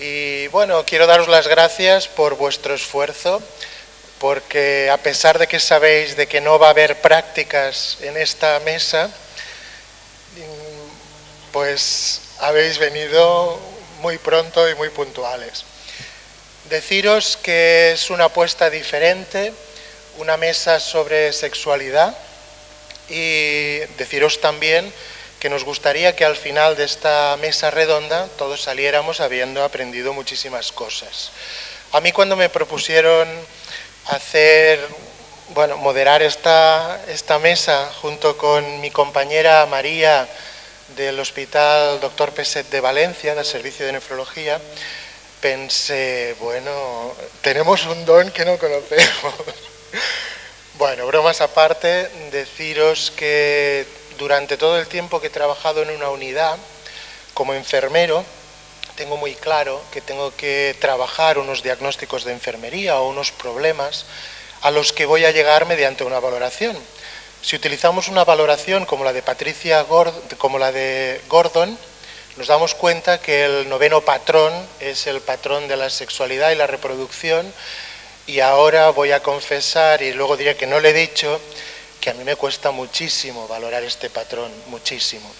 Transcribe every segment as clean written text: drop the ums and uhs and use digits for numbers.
Y bueno, quiero daros las gracias por vuestro esfuerzo, porque a pesar de que sabéis de que no va a haber prácticas en esta mesa, pues habéis venido muy pronto y muy puntuales. Deciros que es una apuesta diferente, una mesa sobre sexualidad, y deciros también que nos gustaría que al final de esta mesa redonda todos saliéramos habiendo aprendido muchísimas cosas. A mí cuando me propusieron moderar esta mesa junto con mi compañera María del Hospital Dr. Peset de Valencia, del Servicio de Nefrología, pensé, bueno, tenemos un don que no conocemos. Bueno, bromas aparte, deciros que durante todo el tiempo que he trabajado en una unidad como enfermero, tengo muy claro que tengo que trabajar unos diagnósticos de enfermería o unos problemas a los que voy a llegar mediante una valoración. Si utilizamos una valoración como la de Gordon, nos damos cuenta que el 9º patrón es el patrón de la sexualidad y la reproducción, y ahora voy a confesar, y luego diré que no le he dicho, que a mí me cuesta muchísimo valorar este patrón, muchísimo.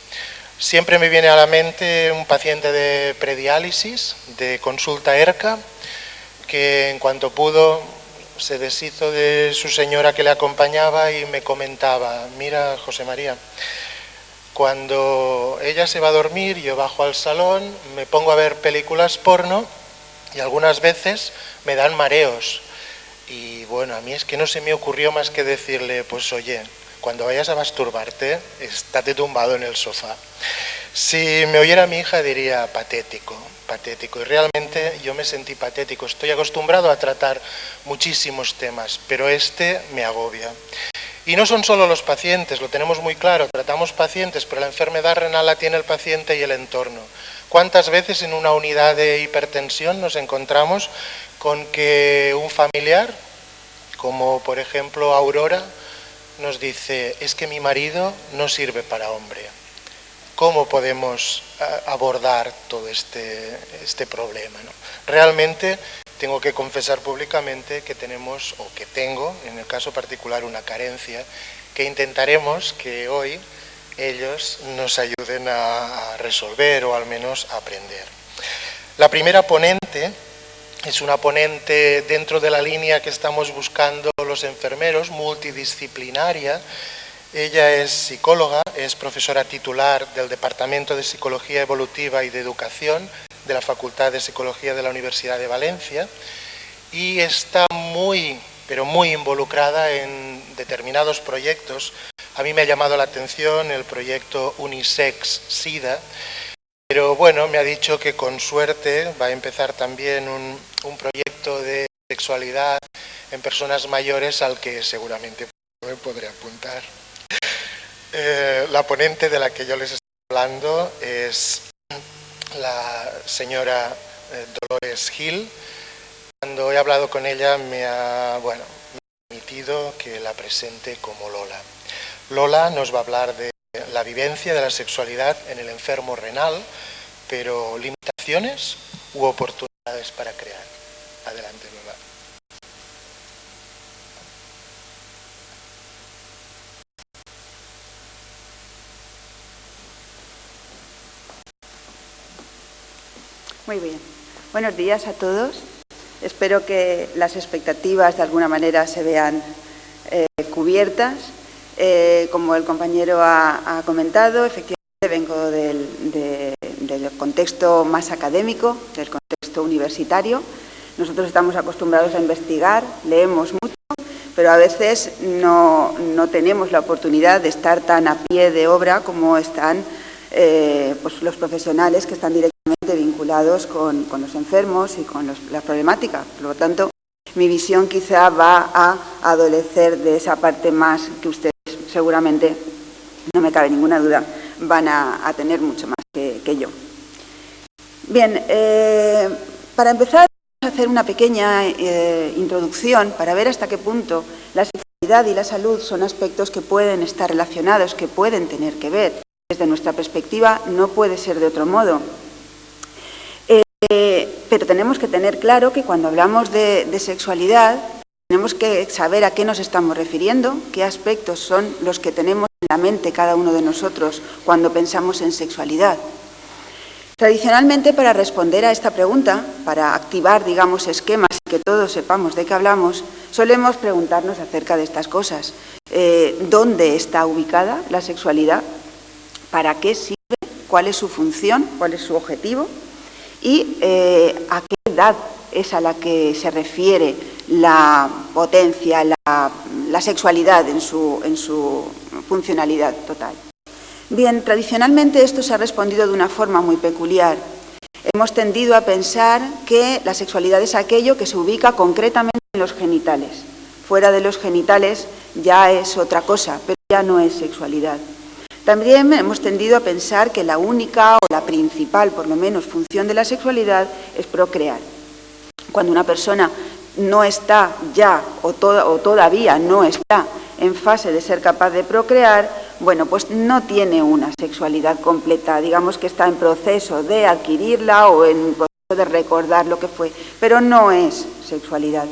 Siempre me viene a la mente un paciente de prediálisis, de consulta ERCA, que en cuanto pudo se deshizo de su señora que le acompañaba y me comentaba, mira, José María, cuando ella se va a dormir, yo bajo al salón, me pongo a ver películas porno y algunas veces me dan mareos. Y bueno, a mí es que no se me ocurrió más que decirle, pues oye, cuando vayas a masturbarte, estate tumbado en el sofá. Si me oyera mi hija diría patético, patético. Y realmente yo me sentí patético. Estoy acostumbrado a tratar muchísimos temas, pero este me agobia. Y no son solo los pacientes, lo tenemos muy claro, tratamos pacientes, pero la enfermedad renal la tiene el paciente y el entorno. ¿Cuántas veces en una unidad de hipertensión nos encontramos con que un familiar, como por ejemplo Aurora, nos dice, es que mi marido no sirve para hombre? ¿Cómo podemos abordar todo este problema, ¿no? Realmente tengo que confesar públicamente que tenemos, o que tengo, en el caso particular, una carencia que intentaremos que hoy ellos nos ayuden a resolver o al menos a aprender. La primera ponente es una ponente dentro de la línea que estamos buscando los enfermeros, multidisciplinaria. Ella es psicóloga, es profesora titular del Departamento de Psicología Evolutiva y de Educación de la Facultad de Psicología de la Universidad de Valencia y está muy, pero muy involucrada en determinados proyectos. A mí me ha llamado la atención el proyecto Unisex SIDA, pero bueno, me ha dicho que con suerte va a empezar también un proyecto de sexualidad en personas mayores al que seguramente me podré apuntar. La ponente de la que yo les estoy hablando es la señora Dolores Gil. Cuando he hablado con ella me ha permitido que la presente como Lola. Lola nos va a hablar de la vivencia de la sexualidad en el enfermo renal, pero limitaciones u oportunidades para crear. Adelante, Lola. Muy bien. Buenos días a todos. Espero que las expectativas de alguna manera se vean cubiertas. Como el compañero ha comentado, efectivamente vengo del contexto más académico, del contexto universitario. Nosotros estamos acostumbrados a investigar, leemos mucho, pero a veces no tenemos la oportunidad de estar tan a pie de obra como están pues los profesionales que están directamente vinculados con los enfermos y con la problemática. Por lo tanto, mi visión quizá va a adolecer de esa parte más que ustedes seguramente, no me cabe ninguna duda, van a tener mucho más que yo. Bien, para empezar vamos a hacer una pequeña introducción para ver hasta qué punto la sexualidad y la salud son aspectos que pueden estar relacionados, que pueden tener que ver. Desde nuestra perspectiva no puede ser de otro modo. Pero tenemos que tener claro que cuando hablamos de sexualidad, tenemos que saber a qué nos estamos refiriendo, qué aspectos son los que tenemos en la mente cada uno de nosotros cuando pensamos en sexualidad. Tradicionalmente, para responder a esta pregunta, para activar, digamos, esquemas y que todos sepamos de qué hablamos, solemos preguntarnos acerca de estas cosas. ¿Dónde está ubicada la sexualidad? ¿Para qué sirve? ¿Cuál es su función? ¿Cuál es su objetivo? ¿Y a qué edad es a la que se refiere la potencia, la sexualidad en su funcionalidad total? Bien, tradicionalmente esto se ha respondido de una forma muy peculiar. Hemos tendido a pensar que la sexualidad es aquello que se ubica concretamente en los genitales. Fuera de los genitales ya es otra cosa, pero ya no es sexualidad. También hemos tendido a pensar que la única o la principal, por lo menos, función de la sexualidad es procrear. Cuando una persona no está ya o todavía no está en fase de ser capaz de procrear, bueno, pues no tiene una sexualidad completa, digamos que está en proceso de adquirirla o en proceso de recordar lo que fue, pero no es sexualidad.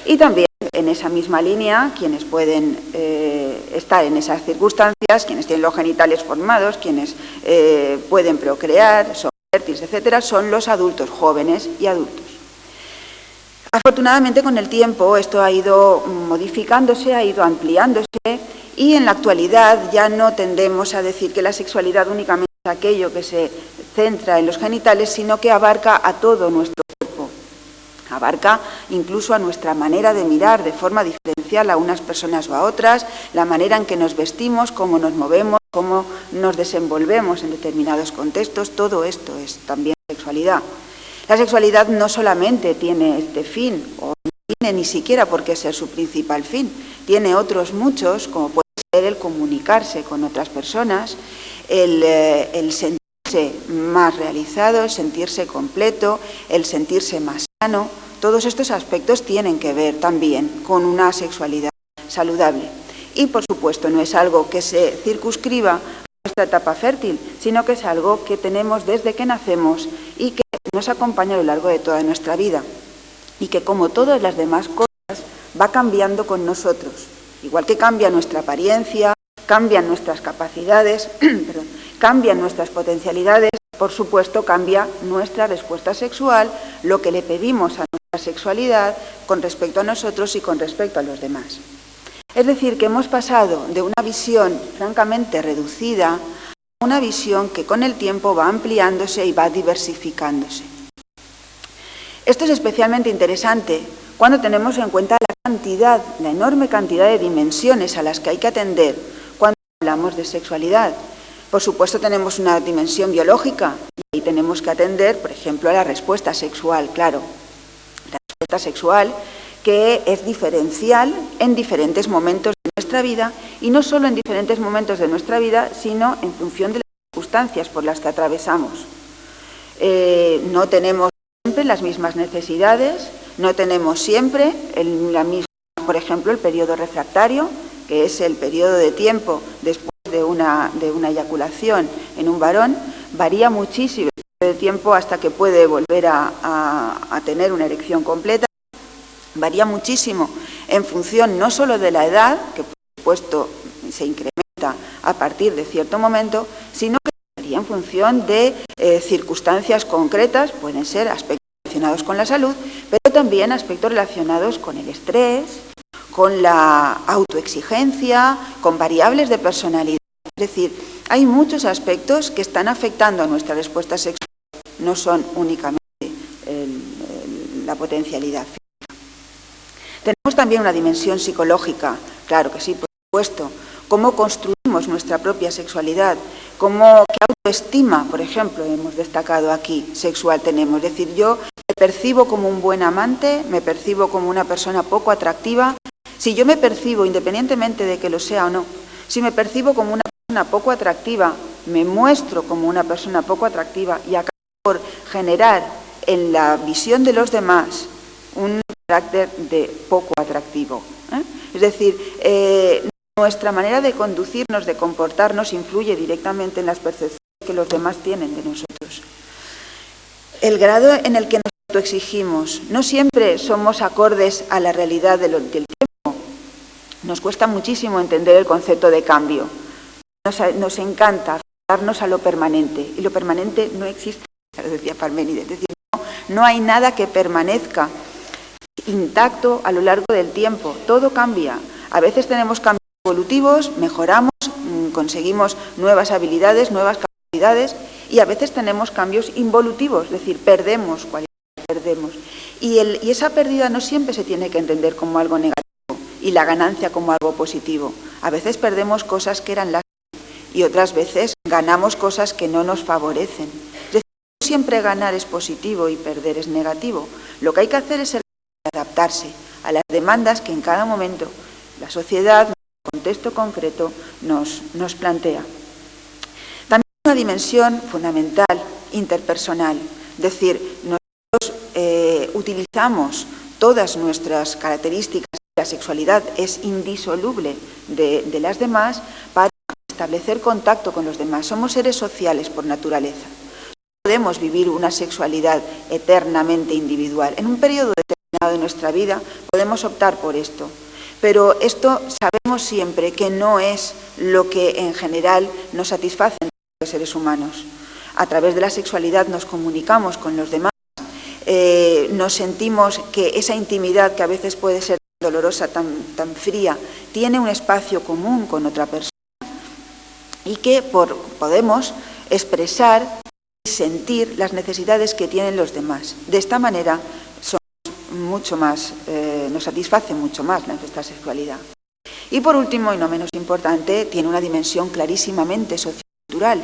Y también en esa misma línea, quienes pueden estar en esas circunstancias, quienes tienen los genitales formados, quienes pueden procrear, son fértiles, etcétera, son los adultos, jóvenes y adultos. Afortunadamente, con el tiempo esto ha ido modificándose, ha ido ampliándose y en la actualidad ya no tendemos a decir que la sexualidad únicamente es aquello que se centra en los genitales, sino que abarca a todo nuestro cuerpo. Abarca incluso a nuestra manera de mirar de forma diferencial a unas personas o a otras, la manera en que nos vestimos, cómo nos movemos, cómo nos desenvolvemos en determinados contextos. Todo esto es también sexualidad. La sexualidad no solamente tiene este fin, o no tiene ni siquiera por qué ser su principal fin, tiene otros muchos, como puede ser el comunicarse con otras personas, el sentirse más realizado, el sentirse completo, el sentirse más sano. Todos estos aspectos tienen que ver también con una sexualidad saludable. Y, por supuesto, no es algo que se circunscriba a nuestra etapa fértil, sino que es algo que tenemos desde que nacemos y que nos acompaña a lo largo de toda nuestra vida y que, como todas las demás cosas, va cambiando con nosotros. Igual que cambia nuestra apariencia, cambian nuestras capacidades, cambian nuestras potencialidades, por supuesto cambia nuestra respuesta sexual, lo que le pedimos a nuestra sexualidad con respecto a nosotros y con respecto a los demás. Es decir, que hemos pasado de una visión francamente reducida a una visión que con el tiempo va ampliándose y va diversificándose. Esto es especialmente interesante cuando tenemos en cuenta la enorme cantidad de dimensiones a las que hay que atender cuando hablamos de sexualidad. Por supuesto, tenemos una dimensión biológica y ahí tenemos que atender, por ejemplo, a la respuesta sexual, claro. La respuesta sexual que es diferencial en diferentes momentos de nuestra vida y no solo en diferentes momentos de nuestra vida, sino en función de las circunstancias por las que atravesamos. No tenemos siempre las mismas necesidades, no tenemos siempre por ejemplo, el periodo refractario, que es el periodo de tiempo después de una eyaculación en un varón, varía muchísimo el periodo de tiempo hasta que puede volver a tener una erección completa. Varía muchísimo en función no solo de la edad, que por supuesto se incrementa a partir de cierto momento, sino que varía en función de circunstancias concretas, pueden ser aspectos relacionados con la salud, pero también aspectos relacionados con el estrés, con la autoexigencia, con variables de personalidad. Es decir, hay muchos aspectos que están afectando a nuestra respuesta sexual, no son únicamente la potencialidad física. Tenemos también una dimensión psicológica, claro que sí, por supuesto. Cómo construimos nuestra propia sexualidad, qué autoestima, por ejemplo, hemos destacado aquí, sexual tenemos. Es decir, yo me percibo como un buen amante, me percibo como una persona poco atractiva. Si yo me percibo, independientemente de que lo sea o no, si me percibo como una persona poco atractiva, me muestro como una persona poco atractiva y acabo por generar en la visión de los demás un carácter de poco atractivo. Es decir, nuestra manera de conducirnos, de comportarnos, influye directamente en las percepciones que los demás tienen de nosotros. El grado en el que nos autoexigimos, no siempre somos acordes a la realidad del tiempo. Nos cuesta muchísimo entender el concepto de cambio. Nos encanta aferrarnos a lo permanente, y lo permanente no existe, lo decía Parménides, es decir, no hay nada que permanezca intacto a lo largo del tiempo, todo cambia. A veces tenemos cambios evolutivos, mejoramos, conseguimos nuevas habilidades, nuevas capacidades, y a veces tenemos cambios involutivos, es decir, perdemos cualidades, perdemos. Y esa pérdida no siempre se tiene que entender como algo negativo y la ganancia como algo positivo. A veces perdemos cosas que eran lástima y otras veces ganamos cosas que no nos favorecen. Es decir, no siempre ganar es positivo y perder es negativo. Lo que hay que hacer es adaptarse a las demandas que en cada momento la sociedad, en un contexto concreto, nos plantea. También una dimensión fundamental, interpersonal, es decir, nosotros utilizamos todas nuestras características, la sexualidad es indisoluble de las demás para establecer contacto con los demás. Somos seres sociales por naturaleza. No podemos vivir una sexualidad eternamente individual. En un periodo determinado de nuestra vida podemos optar por esto, pero esto sabemos siempre que no es lo que en general nos satisface a los seres humanos. A través de la sexualidad nos comunicamos con los demás, nos sentimos que esa intimidad que a veces puede ser dolorosa, tan fría, tiene un espacio común con otra persona y que podemos expresar y sentir las necesidades que tienen los demás. De esta manera nos satisface mucho más nuestra sexualidad. Y por último, y no menos importante, tiene una dimensión clarísimamente sociocultural.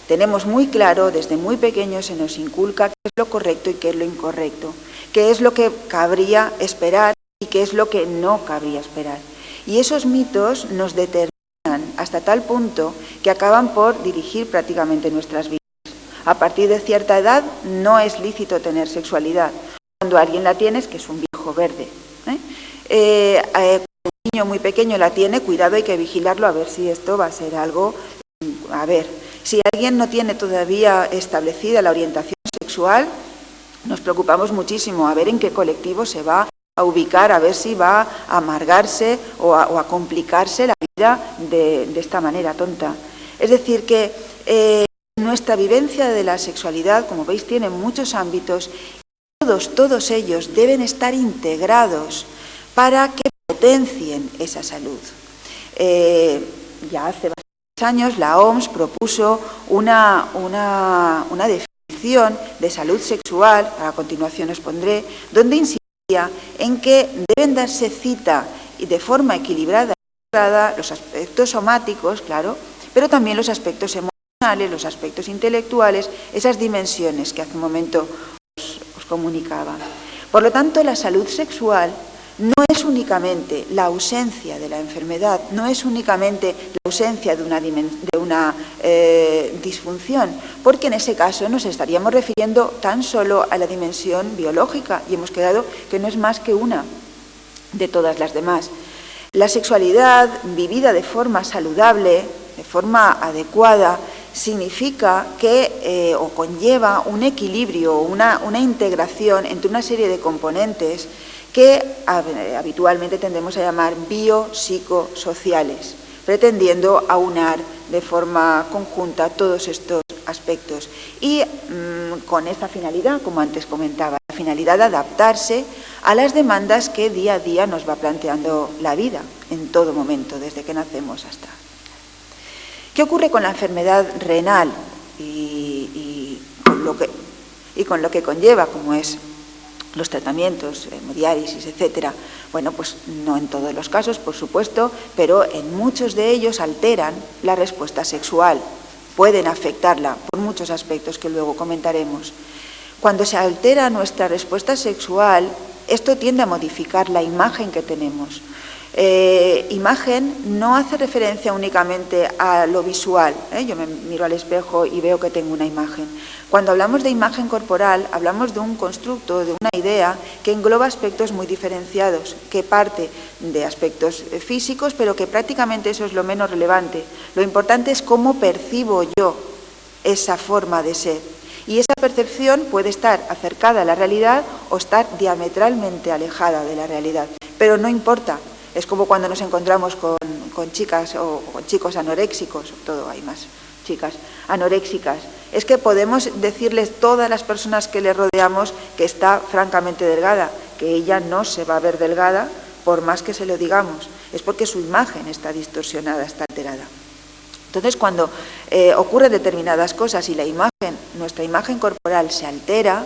Tenemos muy claro, desde muy pequeños se nos inculca qué es lo correcto y qué es lo incorrecto, qué es lo que cabría esperar y qué es lo que no cabría esperar. Y esos mitos nos determinan hasta tal punto que acaban por dirigir prácticamente nuestras vidas. A partir de cierta edad no es lícito tener sexualidad. Cuando alguien la tiene es que es un viejo verde. Cuando un niño muy pequeño la tiene, cuidado, hay que vigilarlo a ver si esto va a ser algo... A ver, si alguien no tiene todavía establecida la orientación sexual, nos preocupamos muchísimo a ver en qué colectivo se va a ubicar, a ver si va a amargarse o a complicarse la vida de esta manera tonta. Es decir, que nuestra vivencia de la sexualidad, como veis, tiene muchos ámbitos. Todos ellos deben estar integrados para que potencien esa salud. Ya hace bastantes años la OMS propuso una definición de salud sexual, a continuación os pondré, donde insistía en que deben darse cita y de forma equilibrada los aspectos somáticos, claro, pero también los aspectos emocionales, los aspectos intelectuales, esas dimensiones que hace un momento os comunicaba. Por lo tanto, la salud sexual no es únicamente la ausencia de la enfermedad, no es únicamente la ausencia de una disfunción, porque en ese caso nos estaríamos refiriendo tan solo a la dimensión biológica y hemos quedado que no es más que una de todas las demás. La sexualidad vivida de forma saludable, de forma adecuada, significa que o conlleva un equilibrio, una integración entre una serie de componentes que habitualmente tendemos a llamar biopsicosociales, pretendiendo aunar de forma conjunta todos estos aspectos y con esa finalidad, como antes comentaba, la finalidad de adaptarse a las demandas que día a día nos va planteando la vida, en todo momento, desde que nacemos hasta. ¿Qué ocurre con la enfermedad renal y con lo que conlleva, como es los tratamientos, hemodiálisis, etcétera? Bueno, pues no en todos los casos, por supuesto, pero en muchos de ellos alteran la respuesta sexual, pueden afectarla por muchos aspectos que luego comentaremos. Cuando se altera nuestra respuesta sexual, esto tiende a modificar la imagen que tenemos. Imagen no hace referencia únicamente a lo visual, yo me miro al espejo y veo que tengo una imagen. Cuando hablamos de imagen corporal, hablamos de un constructo, de una idea que engloba aspectos muy diferenciados, que parte de aspectos físicos, pero que prácticamente eso es lo menos relevante. Lo importante es cómo percibo yo esa forma de ser. Y esa percepción puede estar acercada a la realidad o estar diametralmente alejada de la realidad, pero no importa. Es como cuando nos encontramos con chicas o con chicos anoréxicos, sobre todo hay más chicas anoréxicas. Es que podemos decirles todas las personas que le rodeamos que está francamente delgada, que ella no se va a ver delgada por más que se lo digamos. Es porque su imagen está distorsionada, está alterada. Entonces, cuando ocurren determinadas cosas y nuestra imagen corporal se altera,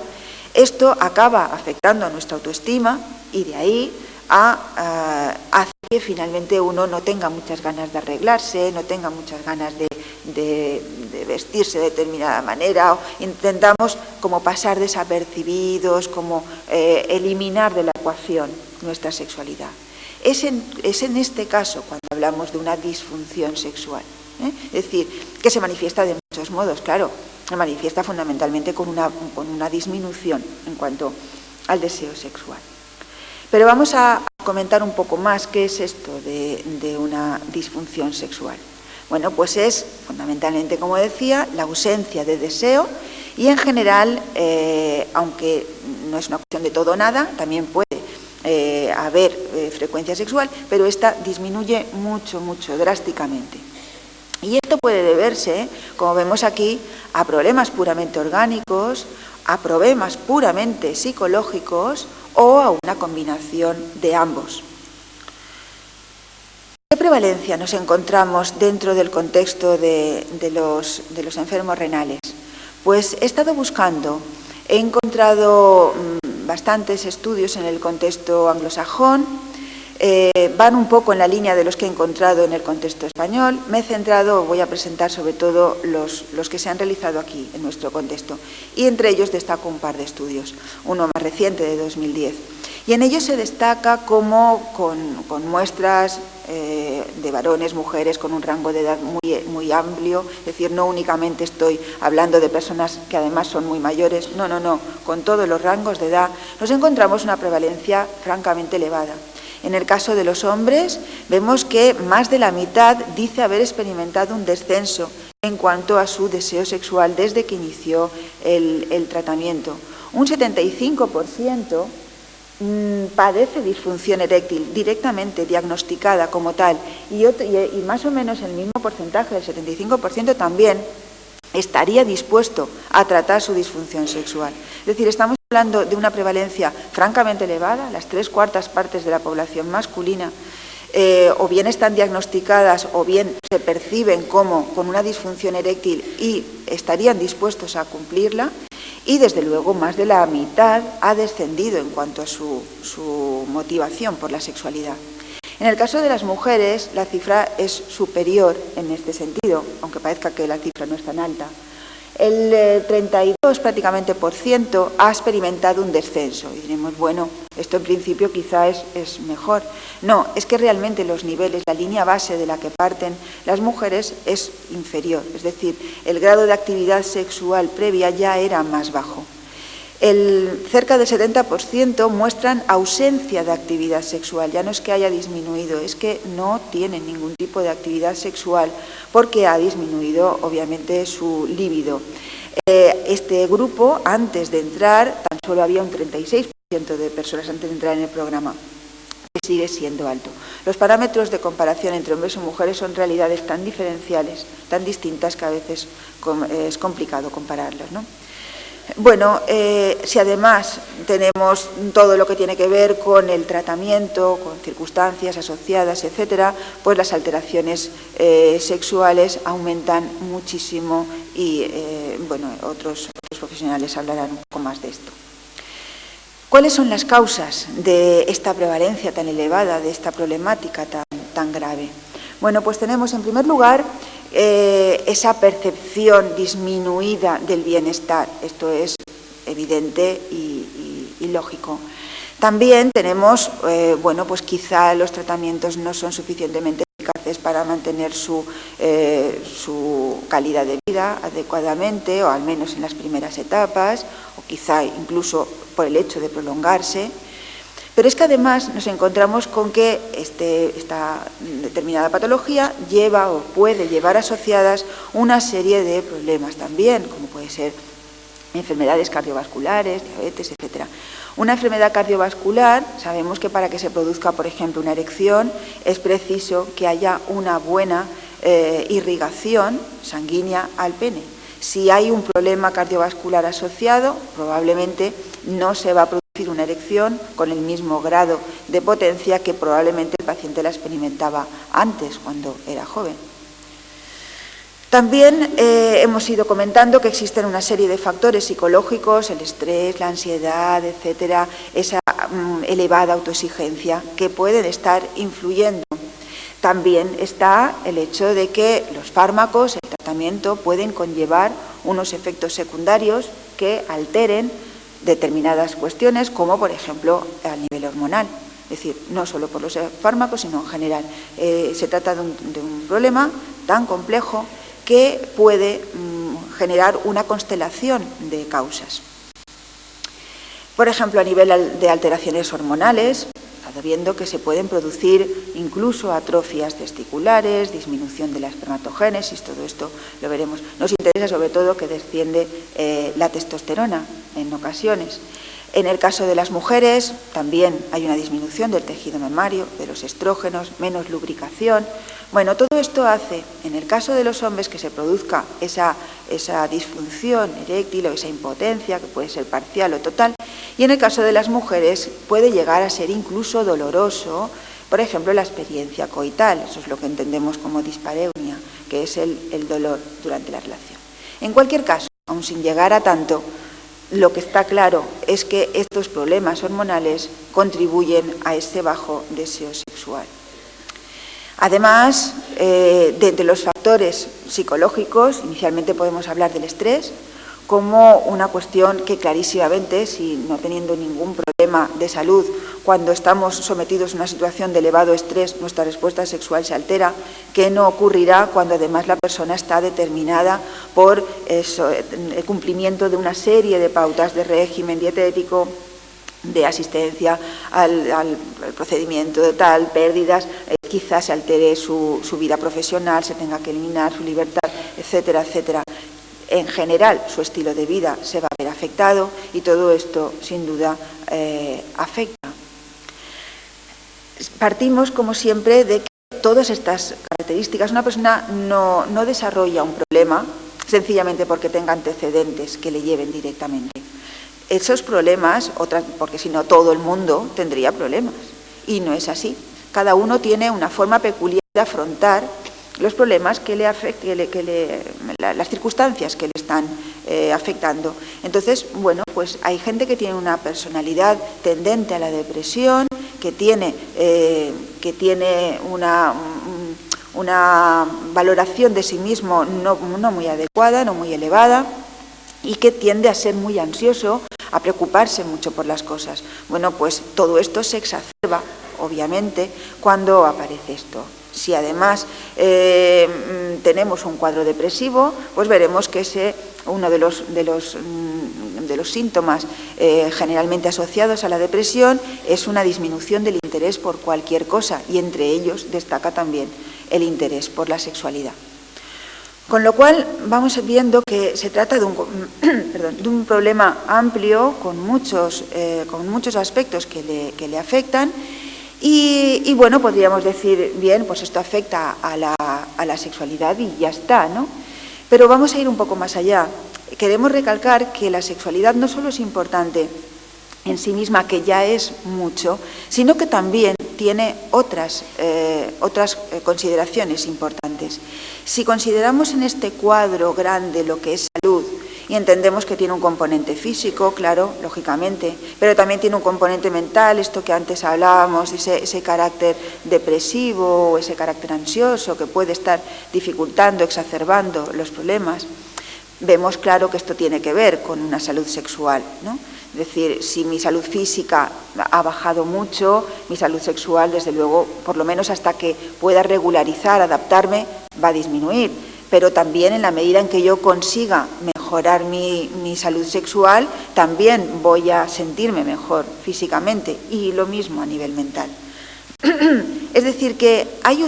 esto acaba afectando a nuestra autoestima y de ahí hace que finalmente uno no tenga muchas ganas de arreglarse, no tenga muchas ganas de vestirse de determinada manera, o intentamos como pasar desapercibidos, como eliminar de la ecuación nuestra sexualidad. Es en este caso cuando hablamos de una disfunción sexual, es decir, que se manifiesta de muchos modos, claro, se manifiesta fundamentalmente con una disminución en cuanto al deseo sexual. Pero vamos a comentar un poco más qué es esto de una disfunción sexual. Bueno, pues es fundamentalmente, como decía, la ausencia de deseo y en general, aunque no es una cuestión de todo o nada, también puede haber frecuencia sexual, pero esta disminuye mucho, drásticamente. Y esto puede deberse, como vemos aquí, a problemas puramente orgánicos, a problemas puramente psicológicos o a una combinación de ambos. ¿Qué prevalencia nos encontramos dentro del contexto de los enfermos renales? Pues he estado buscando, he encontrado bastantes estudios en el contexto anglosajón, van un poco en la línea de los que he encontrado en el contexto español. Me he centrado, voy a presentar sobre todo los que se han realizado aquí en nuestro contexto, y entre ellos destaco un par de estudios, uno más reciente de 2010, y en ellos se destaca cómo con muestras de varones, mujeres, con un rango de edad muy amplio, es decir, no únicamente estoy hablando de personas que además son muy mayores, no, con todos los rangos de edad, nos encontramos una prevalencia francamente elevada. En el caso de los hombres, vemos que más de la mitad dice haber experimentado un descenso en cuanto a su deseo sexual desde que inició el tratamiento. Un 75% padece disfunción eréctil directamente diagnosticada como tal y más o menos el mismo porcentaje, el 75% también estaría dispuesto a tratar su disfunción sexual. Es decir, estamos hablando de una prevalencia francamente elevada, las 3/4 partes de la población masculina o bien están diagnosticadas o bien se perciben como con una disfunción eréctil y estarían dispuestos a cumplirla, y desde luego más de la mitad ha descendido en cuanto a su motivación por la sexualidad. En el caso de las mujeres, la cifra es superior en este sentido, aunque parezca que la cifra no es tan alta. El 32% prácticamente ha experimentado un descenso. Y diremos, bueno, esto en principio quizá es mejor. No, es que realmente los niveles, la línea base de la que parten las mujeres es inferior. Es decir, el grado de actividad sexual previa ya era más bajo. Cerca del 70% muestran ausencia de actividad sexual. Ya no es que haya disminuido, es que no tienen ningún tipo de actividad sexual porque ha disminuido obviamente su líbido. Este grupo, antes de entrar, tan solo había un 36% de personas antes de entrar en el programa, que sigue siendo alto. Los parámetros de comparación entre hombres y mujeres son realidades tan diferenciales, tan distintas, que a veces es complicado compararlas, ¿no? Bueno, si además tenemos todo lo que tiene que ver con el tratamiento, con circunstancias asociadas, etcétera, pues las alteraciones sexuales aumentan muchísimo y, bueno, otros profesionales hablarán un poco más de esto. ¿Cuáles son las causas de esta prevalencia tan elevada, de esta problemática tan grave? Bueno, pues tenemos en primer lugar esa percepción disminuida del bienestar. Esto es evidente y lógico. También tenemos, bueno, pues quizá los tratamientos no son suficientemente eficaces para mantener su calidad de vida adecuadamente, o al menos en las primeras etapas, o quizá incluso por el hecho de prolongarse. Pero es que además nos encontramos con que esta determinada patología lleva o puede llevar asociadas una serie de problemas también, como puede ser enfermedades cardiovasculares, diabetes, etc. Una enfermedad cardiovascular, sabemos que para que se produzca, por ejemplo, una erección, es preciso que haya una buena irrigación sanguínea al pene. Si hay un problema cardiovascular asociado, probablemente no se va a producir una erección con el mismo grado de potencia que probablemente el paciente la experimentaba antes, cuando era joven. También hemos ido comentando que existen una serie de factores psicológicos, el estrés, la ansiedad, etcétera, esa elevada autoexigencia que pueden estar influyendo. También está el hecho de que los fármacos, el tratamiento, pueden conllevar unos efectos secundarios que alteren determinadas cuestiones, como por ejemplo a nivel hormonal. Es decir, no solo por los fármacos, sino en general. Se trata de un problema tan complejo que puede generar una constelación de causas. Por ejemplo, a nivel de alteraciones hormonales, estado viendo que se pueden producir incluso atrofias testiculares, disminución de la espermatogénesis, todo esto lo veremos. Nos interesa sobre todo que desciende la testosterona en ocasiones. En el caso de las mujeres también hay una disminución del tejido mamario, de los estrógenos, menos lubricación. Bueno, todo esto hace, en el caso de los hombres, que se produzca esa disfunción eréctil o esa impotencia, que puede ser parcial o total, y en el caso de las mujeres puede llegar a ser incluso doloroso, por ejemplo, la experiencia coital, eso es lo que entendemos como dispareunia, que es el dolor durante la relación. En cualquier caso, aun sin llegar a tanto, lo que está claro es que estos problemas hormonales contribuyen a este bajo deseo sexual. Además, de los factores psicológicos, inicialmente podemos hablar del estrés como una cuestión que clarísimamente, si no teniendo ningún problema de salud, cuando estamos sometidos a una situación de elevado estrés, nuestra respuesta sexual se altera, que no ocurrirá cuando además la persona está determinada por el cumplimiento de una serie de pautas de régimen dietético, de asistencia al procedimiento de tal, pérdidas, quizás se altere su vida profesional, se tenga que eliminar su libertad, etcétera, etcétera. En general, su estilo de vida se va a ver afectado y todo esto, sin duda, afecta. Partimos, como siempre, de que todas estas características, una persona no desarrolla un problema sencillamente porque tenga antecedentes que le lleven directamente. Esos problemas, porque si no todo el mundo tendría problemas, y no es así. Cada uno tiene una forma peculiar de afrontar los problemas que le afecten, las circunstancias que le están afectando. Entonces, bueno, pues hay gente que tiene una personalidad tendente a la depresión, que tiene una valoración de sí mismo no muy adecuada, no muy elevada, y que tiende a ser muy ansioso, a preocuparse mucho por las cosas. Bueno, pues todo esto se exacerba, obviamente, cuando aparece esto. Si además tenemos un cuadro depresivo, pues veremos que uno de los síntomas generalmente asociados a la depresión es una disminución del interés por cualquier cosa, y entre ellos destaca también el interés por la sexualidad. Con lo cual vamos viendo que se trata de un problema amplio con muchos aspectos que le afectan. Y bueno, podríamos decir, bien, pues esto afecta a la sexualidad y ya está, ¿no? Pero vamos a ir un poco más allá. Queremos recalcar que la sexualidad no solo es importante en sí misma, que ya es mucho, sino que también tiene otras consideraciones importantes. Si consideramos en este cuadro grande lo que es salud, y entendemos que tiene un componente físico, claro, lógicamente, pero también tiene un componente mental, esto que antes hablábamos, ese carácter depresivo o ese carácter ansioso que puede estar dificultando, exacerbando los problemas. Vemos claro que esto tiene que ver con una salud sexual, ¿no? Es decir, si mi salud física ha bajado mucho, mi salud sexual, desde luego, por lo menos hasta que pueda regularizar, adaptarme, va a disminuir. Pero también en la medida en que yo consiga mejorar mi salud sexual, también voy a sentirme mejor físicamente, y lo mismo a nivel mental. Es decir, que hay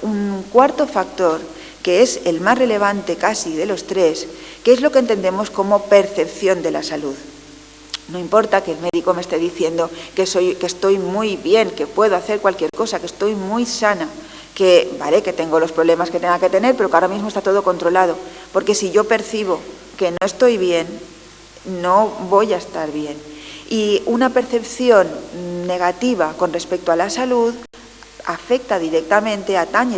un cuarto factor que es el más relevante casi de los tres, que es lo que entendemos como percepción de la salud. No importa que el médico me esté diciendo que estoy muy bien, que puedo hacer cualquier cosa, que estoy muy sana, que tengo los problemas que tenga que tener, pero que ahora mismo está todo controlado. Porque si yo percibo que no estoy bien, no voy a estar bien. Y una percepción negativa con respecto a la salud atañe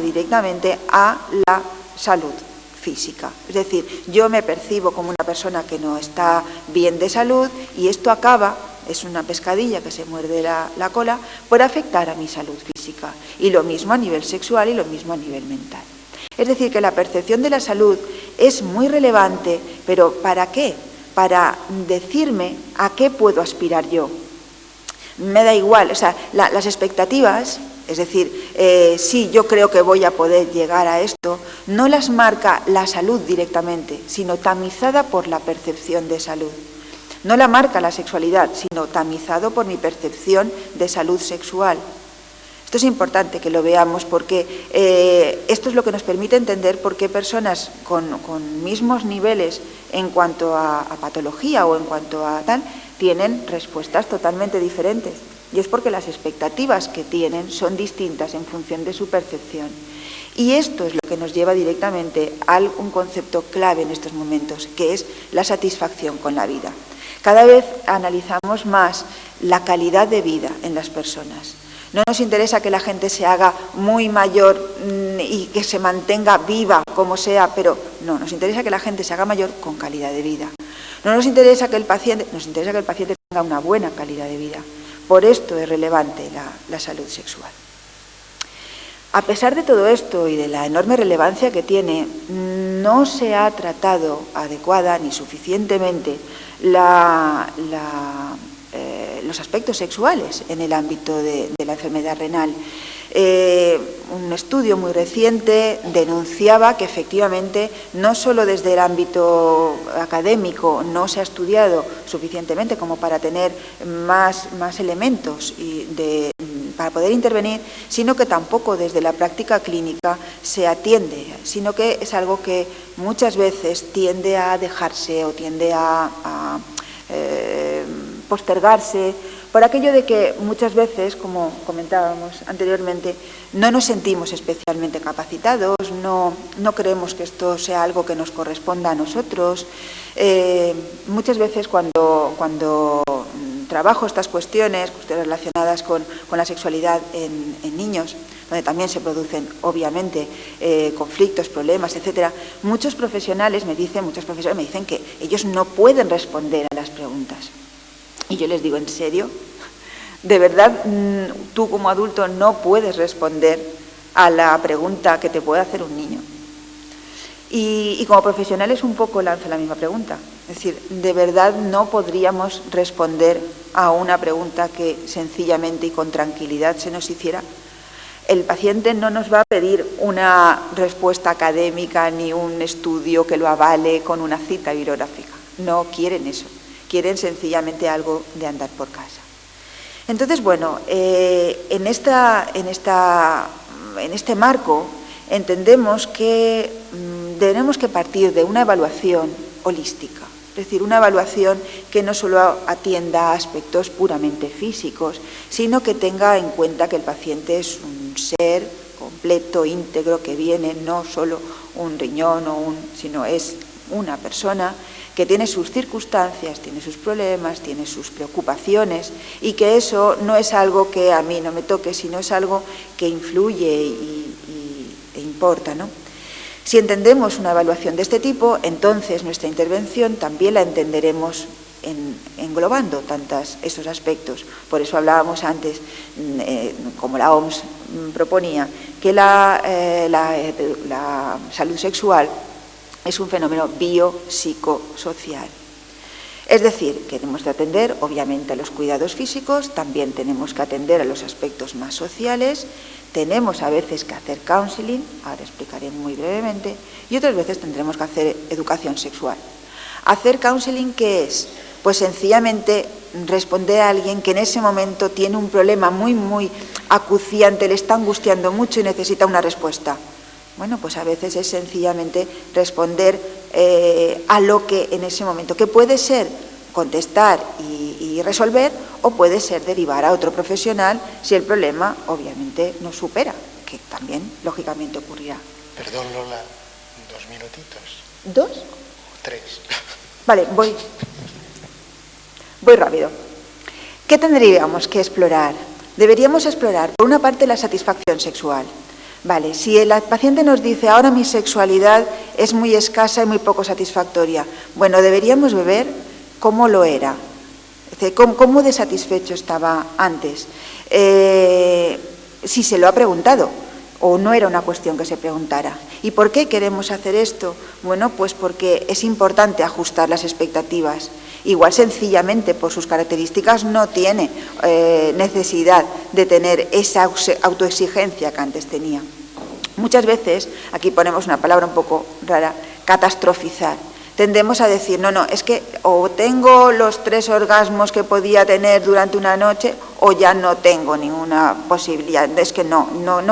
directamente a la salud física. Es decir, yo me percibo como una persona que no está bien de salud y esto acaba, es una pescadilla que se muerde la cola, por afectar a mi salud física. Y lo mismo a nivel sexual y lo mismo a nivel mental. Es decir, que la percepción de la salud es muy relevante, pero ¿para qué? Para decirme a qué puedo aspirar yo. Me da igual, o sea, las expectativas, es decir, sí, yo creo que voy a poder llegar a esto, no las marca la salud directamente, sino tamizada por la percepción de salud. No la marca la sexualidad, sino tamizado por mi percepción de salud sexual. Esto es importante que lo veamos porque esto es lo que nos permite entender por qué personas con mismos niveles en cuanto a patología o en cuanto a tal, tienen respuestas totalmente diferentes. Y es porque las expectativas que tienen son distintas en función de su percepción. Y esto es lo que nos lleva directamente a un concepto clave en estos momentos, que es la satisfacción con la vida. Cada vez analizamos más la calidad de vida en las personas. No nos interesa que la gente se haga muy mayor y que se mantenga viva como sea, pero no, nos interesa que la gente se haga mayor con calidad de vida. No nos interesa que el paciente, nos interesa que el paciente tenga una buena calidad de vida. Por esto es relevante la salud sexual. A pesar de todo esto y de la enorme relevancia que tiene, no se ha tratado adecuada ni suficientemente los aspectos sexuales en el ámbito de la enfermedad renal. Un estudio muy reciente denunciaba que efectivamente no solo desde el ámbito académico no se ha estudiado suficientemente como para tener más elementos para poder intervenir, sino que tampoco desde la práctica clínica se atiende, sino que es algo que muchas veces tiende a dejarse o tiende a postergarse, por aquello de que muchas veces, como comentábamos anteriormente, no nos sentimos especialmente capacitados, no creemos que esto sea algo que nos corresponda a nosotros. Muchas veces cuando trabajo estas cuestiones relacionadas con la sexualidad en niños, donde también se producen, obviamente, conflictos, problemas, etcétera, muchos profesionales me dicen que ellos no pueden responder a las preguntas. Y yo les digo, ¿en serio? ¿De verdad tú como adulto no puedes responder a la pregunta que te puede hacer un niño? Y como profesionales un poco lanzo la misma pregunta. Es decir, ¿de verdad no podríamos responder a una pregunta que sencillamente y con tranquilidad se nos hiciera? El paciente no nos va a pedir una respuesta académica ni un estudio que lo avale con una cita bibliográfica. No quieren eso. Quieren sencillamente algo de andar por casa. Entonces, bueno, en este marco entendemos que tenemos que partir de una evaluación holística, es decir, una evaluación que no solo atienda a aspectos puramente físicos, sino que tenga en cuenta que el paciente es un ser completo, íntegro, que viene no solo un riñón sino es una persona que tiene sus circunstancias, tiene sus problemas, tiene sus preocupaciones y que eso no es algo que a mí no me toque, sino es algo que influye e importa, ¿no? Si entendemos una evaluación de este tipo, entonces nuestra intervención también la entenderemos englobando estos aspectos. Por eso hablábamos antes, como la OMS proponía, que la salud sexual es un fenómeno biopsicosocial. Es decir, que tenemos que atender, obviamente, a los cuidados físicos, también tenemos que atender a los aspectos más sociales, tenemos a veces que hacer counseling, ahora explicaré muy brevemente, y otras veces tendremos que hacer educación sexual. Hacer counseling, ¿qué es? Pues sencillamente responder a alguien que en ese momento tiene un problema muy acuciante, le está angustiando mucho y necesita una respuesta. Bueno, pues a veces es sencillamente responder a lo que en ese momento, que puede ser contestar y resolver, o puede ser derivar a otro profesional si el problema obviamente no supera, que también lógicamente ocurrirá. Perdón, Lola, 2 minutitos. ¿2? 3. Vale, voy rápido. ¿Qué tendríamos que explorar? Deberíamos explorar, por una parte, la satisfacción sexual. Vale, si el paciente nos dice, ahora mi sexualidad es muy escasa y muy poco satisfactoria, bueno, deberíamos ver cómo lo era, es decir, cómo de satisfecho estaba antes. Si se lo ha preguntado, o no era una cuestión que se preguntara. ¿Y por qué queremos hacer esto? Bueno, pues porque es importante ajustar las expectativas. Igual sencillamente por sus características no tiene necesidad de tener esa autoexigencia que antes tenía. Muchas veces, aquí ponemos una palabra un poco rara, catastrofizar. Tendemos a decir, no, es que o tengo los 3 orgasmos que podía tener durante una noche o ya no tengo ninguna posibilidad. Es que no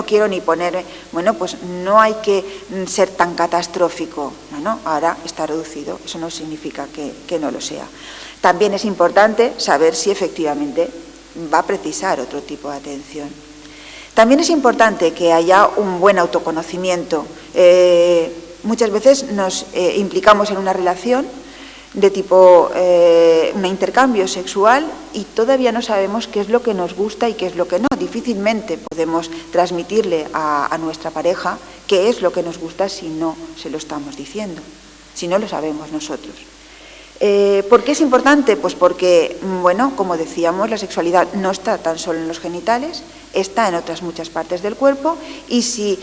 quiero ni ponerme. Bueno, pues no hay que ser tan catastrófico. No, ahora está reducido. Eso no significa que no lo sea. También es importante saber si efectivamente va a precisar otro tipo de atención. También es importante que haya un buen autoconocimiento. Muchas veces nos implicamos en una relación de tipo un intercambio sexual y todavía no sabemos qué es lo que nos gusta y qué es lo que no. Difícilmente podemos transmitirle a nuestra pareja qué es lo que nos gusta si no se lo estamos diciendo, si no lo sabemos nosotros. ¿Por qué es importante? Pues porque, bueno, como decíamos, la sexualidad no está tan solo en los genitales, está en otras muchas partes del cuerpo, y si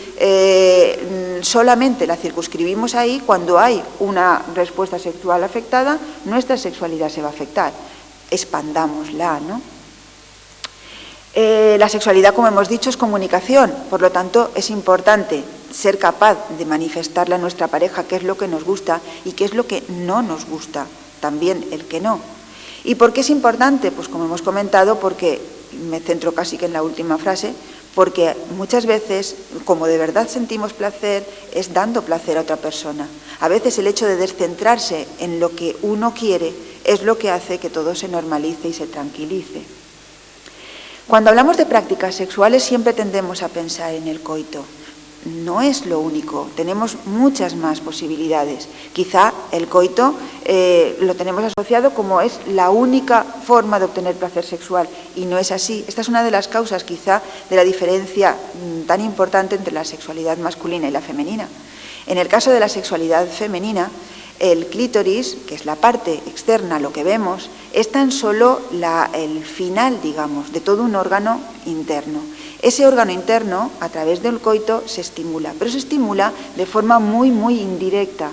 solamente la circunscribimos ahí, cuando hay una respuesta sexual afectada, nuestra sexualidad se va a afectar. Expandámosla, ¿no? La sexualidad, como hemos dicho, es comunicación, por lo tanto es importante ser capaz de manifestarle a nuestra pareja qué es lo que nos gusta y qué es lo que no nos gusta, también el que no. ¿Y por qué es importante? Pues como hemos comentado, porque me centro casi que en la última frase, porque muchas veces, como de verdad sentimos placer, es dando placer a otra persona. A veces el hecho de descentrarse en lo que uno quiere es lo que hace que todo se normalice y se tranquilice. Cuando hablamos de prácticas sexuales siempre tendemos a pensar en el coito. No es lo único, tenemos muchas más posibilidades. Quizá el coito lo tenemos asociado como es la única forma de obtener placer sexual, y no es así. Esta es una de las causas quizá de la diferencia tan importante entre la sexualidad masculina y la femenina. En el caso de la sexualidad femenina, el clítoris, que es la parte externa, lo que vemos, es tan solo el final, digamos, de todo un órgano interno. Ese órgano interno, a través del coito, se estimula, pero se estimula de forma muy, muy indirecta.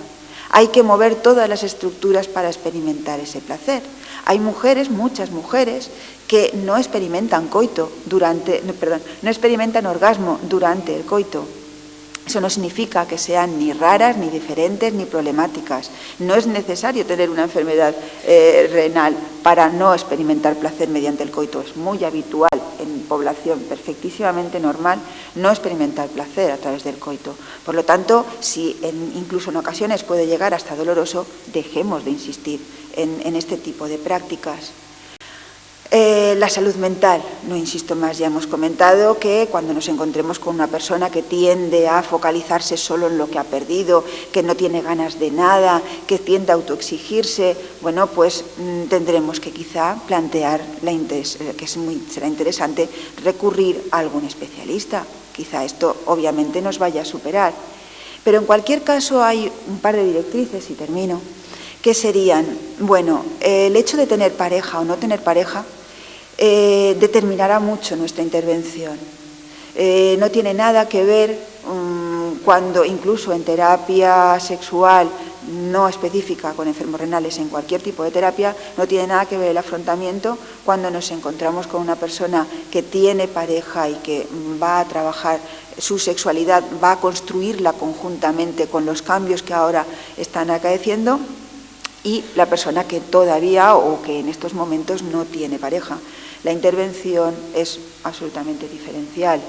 Hay que mover todas las estructuras para experimentar ese placer. Hay mujeres, muchas mujeres, que no experimentan no experimentan orgasmo durante el coito. Eso no significa que sean ni raras, ni diferentes, ni problemáticas. No es necesario tener una enfermedad renal para no experimentar placer mediante el coito. Es muy habitual en población perfectísimamente normal no experimentar placer a través del coito. Por lo tanto, si incluso en ocasiones puede llegar hasta doloroso, dejemos de insistir en este tipo de prácticas. La salud mental, no insisto más, ya hemos comentado que cuando nos encontremos con una persona que tiende a focalizarse solo en lo que ha perdido, que no tiene ganas de nada, que tiende a autoexigirse, bueno, pues tendremos que quizá plantear, será interesante recurrir a algún especialista. Quizá esto obviamente nos vaya a superar. Pero en cualquier caso hay un par de directrices, y termino, que serían, bueno, el hecho de tener pareja o no tener pareja determinará mucho nuestra intervención. No tiene nada que ver cuando incluso en terapia sexual no específica con enfermos renales, en cualquier tipo de terapia, no tiene nada que ver el afrontamiento cuando nos encontramos con una persona que tiene pareja y que va a trabajar su sexualidad, va a construirla conjuntamente con los cambios que ahora están acaeciendo, y la persona que todavía o que en estos momentos no tiene pareja. La intervención es absolutamente diferencial.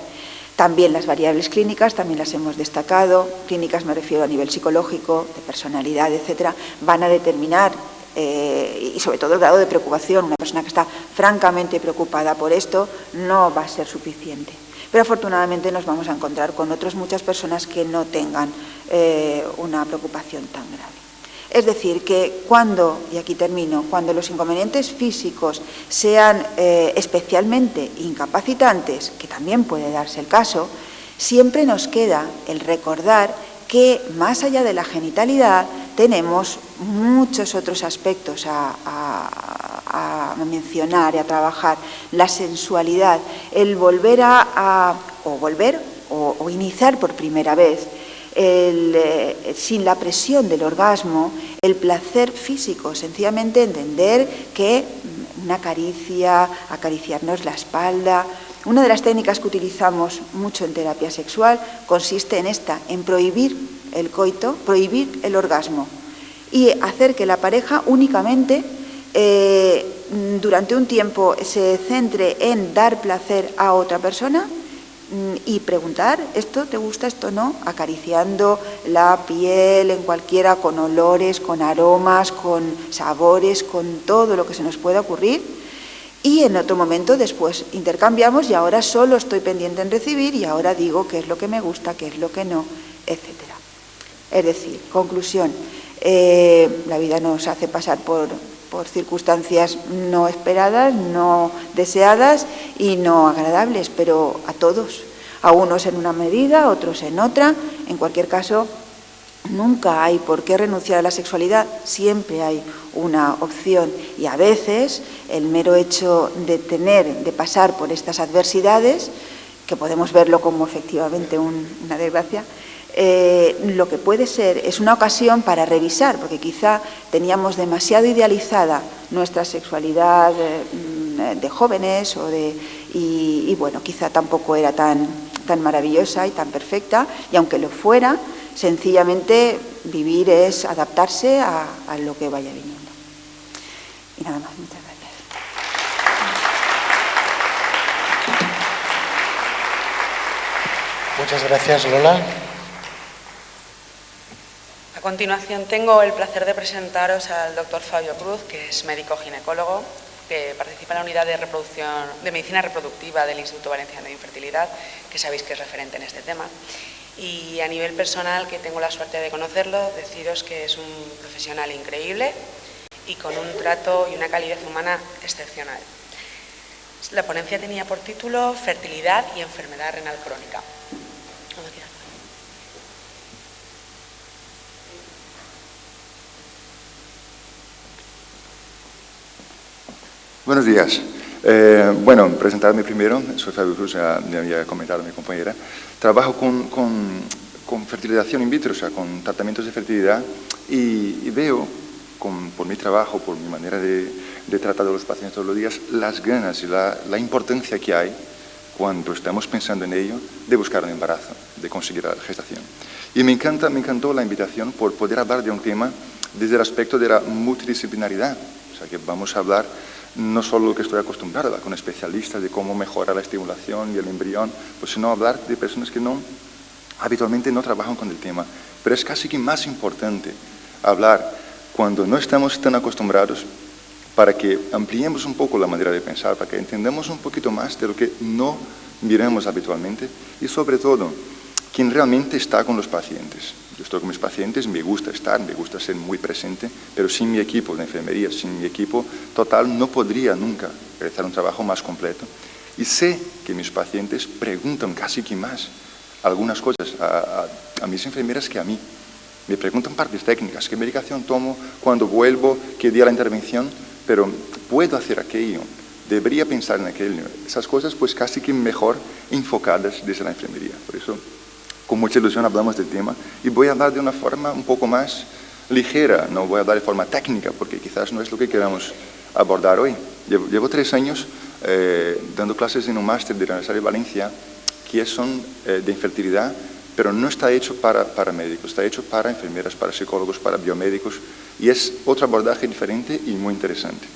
También las variables clínicas, también las hemos destacado. Clínicas me refiero a nivel psicológico, de personalidad, etcétera, van a determinar y sobre todo el grado de preocupación. Una persona que está francamente preocupada por esto no va a ser suficiente. Pero afortunadamente nos vamos a encontrar con otras muchas personas que no tengan una preocupación tan grave. Es decir, que cuando, y aquí termino, cuando los inconvenientes físicos sean especialmente incapacitantes, que también puede darse el caso, siempre nos queda el recordar que más allá de la genitalidad tenemos muchos otros aspectos a mencionar y a trabajar. La sensualidad, el volver o iniciar por primera vez, sin la presión del orgasmo, el placer físico, sencillamente entender que una caricia, acariciarnos la espalda. Una de las técnicas que utilizamos mucho en terapia sexual consiste en en prohibir el coito, prohibir el orgasmo y hacer que la pareja únicamente durante un tiempo se centre en dar placer a otra persona y preguntar, ¿esto te gusta, esto no? Acariciando la piel en cualquiera, con olores, con aromas, con sabores, con todo lo que se nos pueda ocurrir. Y en otro momento después intercambiamos y ahora solo estoy pendiente en recibir y ahora digo qué es lo que me gusta, qué es lo que no, etcétera. Es decir, conclusión, la vida nos hace pasar por circunstancias no esperadas, no deseadas y no agradables, pero a todos, a unos en una medida, a otros en otra. En cualquier caso, nunca hay por qué renunciar a la sexualidad, siempre hay una opción y a veces el mero hecho de pasar por estas adversidades, que podemos verlo como efectivamente una desgracia, lo que puede ser es una ocasión para revisar, porque quizá teníamos demasiado idealizada nuestra sexualidad de jóvenes y bueno, quizá tampoco era tan maravillosa y tan perfecta, y aunque lo fuera, sencillamente vivir es adaptarse a lo que vaya viniendo. Y nada más, muchas gracias. Muchas gracias, Lola. A continuación tengo el placer de presentaros al doctor Fabio Cruz, que es médico ginecólogo, que participa en la unidad de medicina reproductiva del Instituto Valenciano de Infertilidad, que sabéis que es referente en este tema. Y a nivel personal, que tengo la suerte de conocerlo, deciros que es un profesional increíble y con un trato y una calidez humana excepcional. La ponencia tenía por título Fertilidad y enfermedad renal crónica. Buenos días. Bueno, presentarme primero. Soy Fabio Cruz, ya me había comentado mi compañera. Trabajo con fertilización in vitro, o sea, con tratamientos de fertilidad y veo, por mi trabajo, por mi manera de tratar a los pacientes todos los días, las ganas y la importancia que hay cuando estamos pensando en ello de buscar un embarazo, de conseguir la gestación. Y me encantó la invitación por poder hablar de un tema desde el aspecto de la multidisciplinaridad, o sea, que vamos a hablar no solo lo que estoy acostumbrado, con especialistas de cómo mejorar la estimulación y el embrión, pues sino hablar de personas que habitualmente no trabajan con el tema. Pero es casi que más importante hablar cuando no estamos tan acostumbrados, para que ampliemos un poco la manera de pensar, para que entendamos un poquito más de lo que no miramos habitualmente y sobre todo, quién realmente está con los pacientes. Yo estoy con mis pacientes, me gusta ser muy presente, pero sin mi equipo de enfermería, sin mi equipo total, no podría nunca realizar un trabajo más completo. Y sé que mis pacientes preguntan casi que más algunas cosas a mis enfermeras que a mí. Me preguntan partes técnicas, qué medicación tomo, cuándo vuelvo, qué día la intervención, pero puedo hacer aquello, debería pensar en aquello. Esas cosas pues casi que mejor enfocadas desde la enfermería. Por eso, con mucha ilusión hablamos del tema y voy a hablar de una forma un poco más ligera, no voy a hablar de forma técnica porque quizás no es lo que queramos abordar hoy. Llevo 3 años dando clases en un máster de la Universidad de Valencia que son de infertilidad, pero no está hecho para médicos, está hecho para enfermeras, para psicólogos, para biomédicos y es otro abordaje diferente y muy interesante.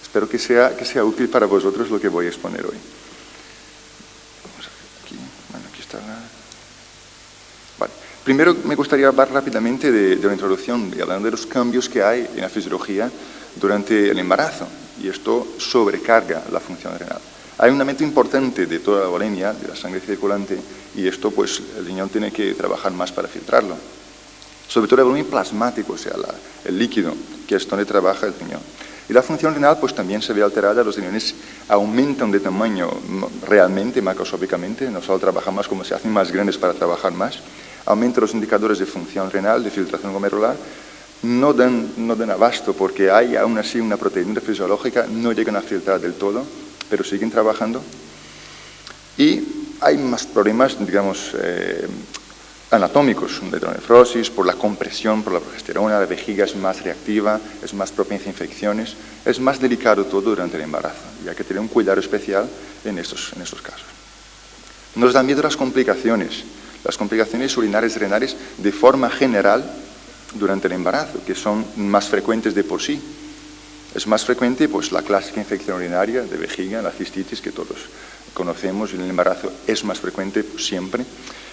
Espero que sea útil para vosotros lo que voy a exponer hoy. Vamos a ver aquí, bueno, aquí está. Primero me gustaría hablar rápidamente de la introducción, hablando de los cambios que hay en la fisiología durante el embarazo, y esto sobrecarga la función renal. Hay un aumento importante de toda la volemia, de la sangre circulante, y esto pues el riñón tiene que trabajar más para filtrarlo. Sobre todo el volumen plasmático, o sea, el líquido, que es donde trabaja el riñón. Y la función renal pues también se ve alterada, los riñones aumentan de tamaño realmente, macroscópicamente, no solo trabajan más, como se hacen más grandes para trabajar más, aumentan los indicadores de función renal, de filtración glomerular, no dan abasto porque hay aún así una proteína fisiológica, no llegan a filtrar del todo, pero siguen trabajando. Y hay más problemas, digamos, anatómicos, de hidronefrosis, por la compresión, por la progesterona, la vejiga es más reactiva, es más propensa a infecciones, es más delicado todo durante el embarazo, y hay que tener un cuidado especial en estos casos. Nos dan miedo las complicaciones urinarias y renales de forma general durante el embarazo, que son más frecuentes de por sí. Es más frecuente pues, la clásica infección urinaria de vejiga, la cistitis, que todos conocemos, y en el embarazo es más frecuente pues, siempre.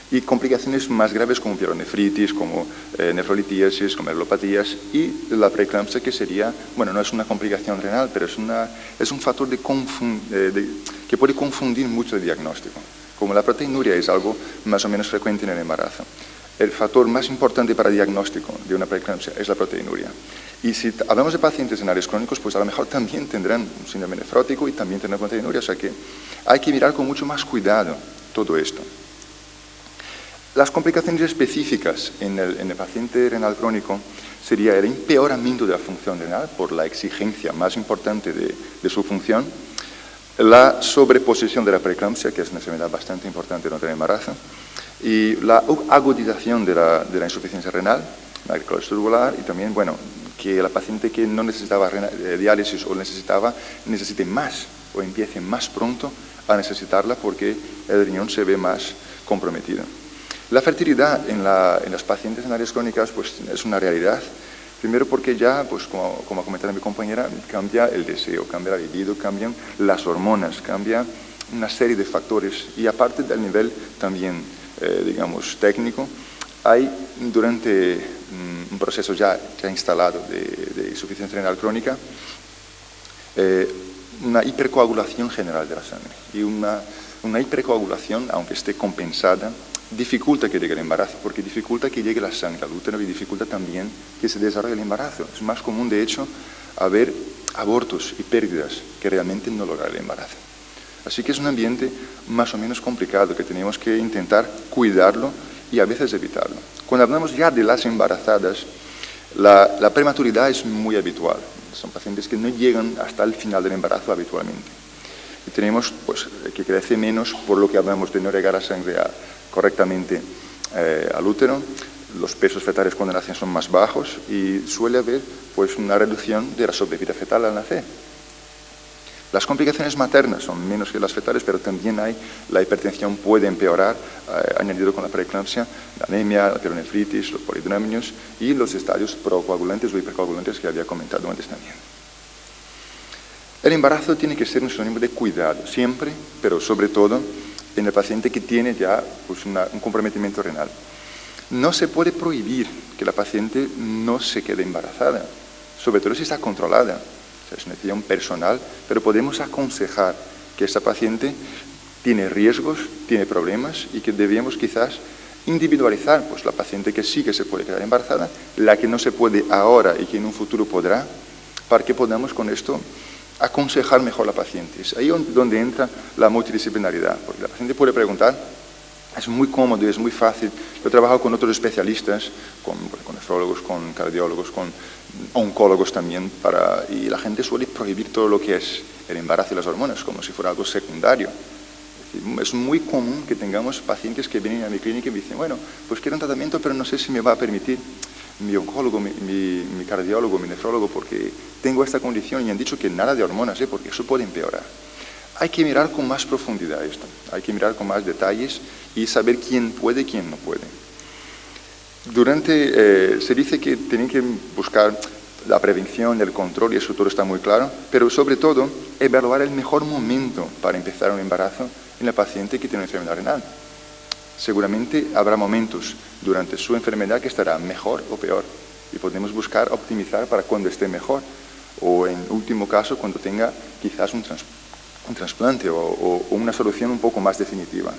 Y complicaciones más graves como pielonefritis, como nefrolitíasis, como medulopatías, y la preeclampsia, que sería, bueno, no es una complicación renal, pero es un factor que puede confundir mucho el diagnóstico. Como la proteinuria es algo más o menos frecuente en el embarazo, el factor más importante para el diagnóstico de una preeclampsia es la proteinuria. Y si hablamos de pacientes renales crónicos, pues a lo mejor también tendrán un síndrome nefrótico y también tendrán proteinuria, o sea que hay que mirar con mucho más cuidado todo esto. Las complicaciones específicas en el paciente renal crónico sería el empeoramiento de la función renal por la exigencia más importante de su función, la sobreposición de la preeclampsia, que es una enfermedad bastante importante durante el embarazo, y la agudización de la insuficiencia renal, la colesterol, y también, bueno, que la paciente que no necesitaba diálisis o necesite más o empiece más pronto a necesitarla porque el riñón se ve más comprometido. La fertilidad en las pacientes renales crónicas pues, es una realidad. Primero porque ya, pues, como ha comentado mi compañera, cambia el deseo, cambia la libido, cambian las hormonas, cambia una serie de factores. Y aparte del nivel también, digamos, técnico, hay durante un proceso ya instalado de insuficiencia renal crónica, una hipercoagulación general de la sangre. Y una hipercoagulación, aunque esté compensada, dificulta que llegue el embarazo, porque dificulta que llegue la sangre al útero y dificulta también que se desarrolle el embarazo. Es más común, de hecho, haber abortos y pérdidas que realmente no lograr el embarazo. Así que es un ambiente más o menos complicado que tenemos que intentar cuidarlo y a veces evitarlo. Cuando hablamos ya de las embarazadas, la prematuridad es muy habitual. Son pacientes que no llegan hasta el final del embarazo habitualmente. Y tenemos pues, que crece menos, por lo que hablamos de no llegar a sangre correctamente al útero. Los pesos fetales cuando nacen son más bajos y suele haber pues, una reducción de la sobrevida fetal al nacer. Las complicaciones maternas son menos que las fetales, pero también la hipertensión puede empeorar, añadido con la preeclampsia, la anemia, la pielonefritis, los polidróminos y los estadios procoagulantes o hipercoagulantes que había comentado antes también. El embarazo tiene que ser un sinónimo de cuidado, siempre, pero sobre todo en el paciente que tiene ya pues, un comprometimiento renal. No se puede prohibir que la paciente no se quede embarazada, sobre todo si está controlada. O sea, es una decisión personal, pero podemos aconsejar que esta paciente tiene riesgos, tiene problemas y que debemos quizás individualizar pues, la paciente que sí que se puede quedar embarazada, la que no se puede ahora y que en un futuro podrá, para que podamos con esto aconsejar mejor a la paciente. Es ahí donde entra la multidisciplinaridad, porque la paciente puede preguntar, es muy cómodo y es muy fácil. Yo he trabajado con otros especialistas, con nefrólogos, con cardiólogos, con oncólogos también, y la gente suele prohibir todo lo que es el embarazo y las hormonas, como si fuera algo secundario. Es muy común que tengamos pacientes que vienen a mi clínica y me dicen, bueno, pues quiero un tratamiento, pero no sé si me va a permitir mi oncólogo, mi cardiólogo, mi nefrólogo, porque tengo esta condición y han dicho que nada de hormonas, porque eso puede empeorar. Hay que mirar con más profundidad esto, hay que mirar con más detalles y saber quién puede y quién no puede. Se dice que tienen que buscar la prevención, el control, y eso todo está muy claro, pero sobre todo evaluar el mejor momento para empezar un embarazo en la paciente que tiene una enfermedad renal. Seguramente habrá momentos durante su enfermedad que estará mejor o peor y podemos buscar optimizar para cuando esté mejor o en último caso cuando tenga quizás un trasplante o una solución un poco más definitiva.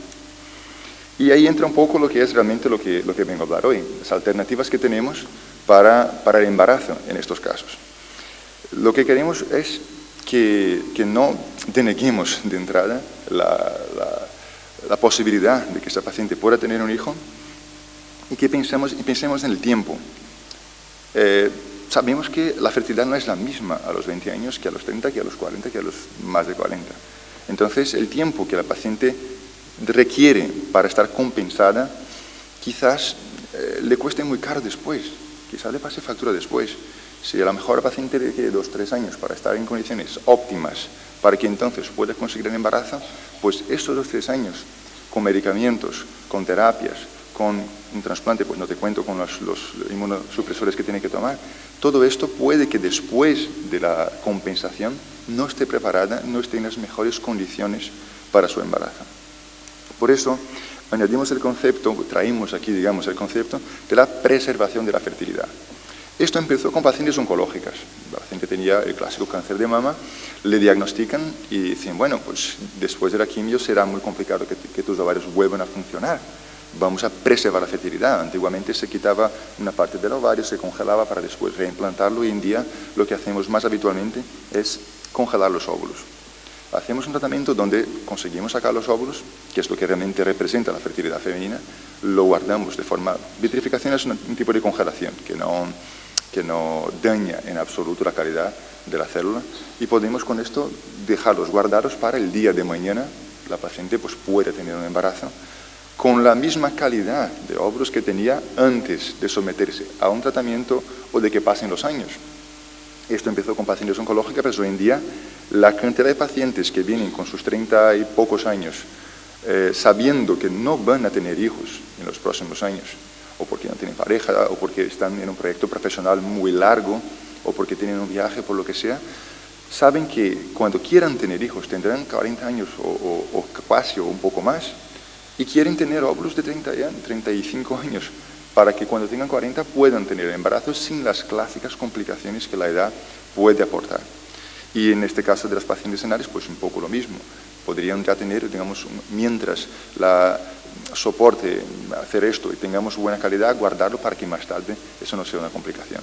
Y ahí entra un poco lo que es realmente lo que vengo a hablar hoy, las alternativas que tenemos para el embarazo en estos casos. Lo que queremos es que no deneguemos de entrada la posibilidad de que esta paciente pueda tener un hijo y que pensemos en el tiempo. Sabemos que la fertilidad no es la misma a los 20 años que a los 30, que a los 40, que a los más de 40. Entonces, el tiempo que la paciente requiere para estar compensada, quizás le cueste muy caro después, quizás le pase factura después. Si a lo mejor la paciente requiere 2 o 3 años para estar en condiciones óptimas, para que entonces pueda conseguir el embarazo, pues estos 2 o 3 años, con medicamentos, con terapias, con un trasplante, pues no te cuento con los inmunosupresores que tiene que tomar, todo esto puede que después de la compensación no esté preparada, no esté en las mejores condiciones para su embarazo. Por eso añadimos el concepto, traímos aquí, digamos, el concepto de la preservación de la fertilidad. Esto empezó con pacientes oncológicas. La paciente tenía el clásico cáncer de mama, le diagnostican y dicen, bueno, pues después de la quimio será muy complicado que tus ovarios vuelvan a funcionar. Vamos a preservar la fertilidad. Antiguamente se quitaba una parte del ovario, se congelaba para después reimplantarlo. Hoy en día lo que hacemos más habitualmente es congelar los óvulos. Hacemos un tratamiento donde conseguimos sacar los óvulos, que es lo que realmente representa la fertilidad femenina, lo guardamos de forma... Vitrificación es un tipo de congelación que no daña en absoluto la calidad de la célula y podemos con esto dejarlos guardados para el día de mañana la paciente pues puede tener un embarazo con la misma calidad de óvulos que tenía antes de someterse a un tratamiento o de que pasen los años. Esto empezó con pacientes oncológicas, pero hoy en día la cantidad de pacientes que vienen con sus 30 y pocos años sabiendo que no van a tener hijos en los próximos años, o porque no tienen pareja, o porque están en un proyecto profesional muy largo, o porque tienen un viaje, por lo que sea, saben que cuando quieran tener hijos tendrán 40 años o casi o un poco más, y quieren tener óvulos de 30 y 35 años, para que cuando tengan 40 puedan tener embarazos sin las clásicas complicaciones que la edad puede aportar. Y en este caso de las pacientes en Ares, pues un poco lo mismo. Podrían ya tener, digamos, mientras la soporte hacer esto y tengamos buena calidad, guardarlo para que más tarde eso no sea una complicación.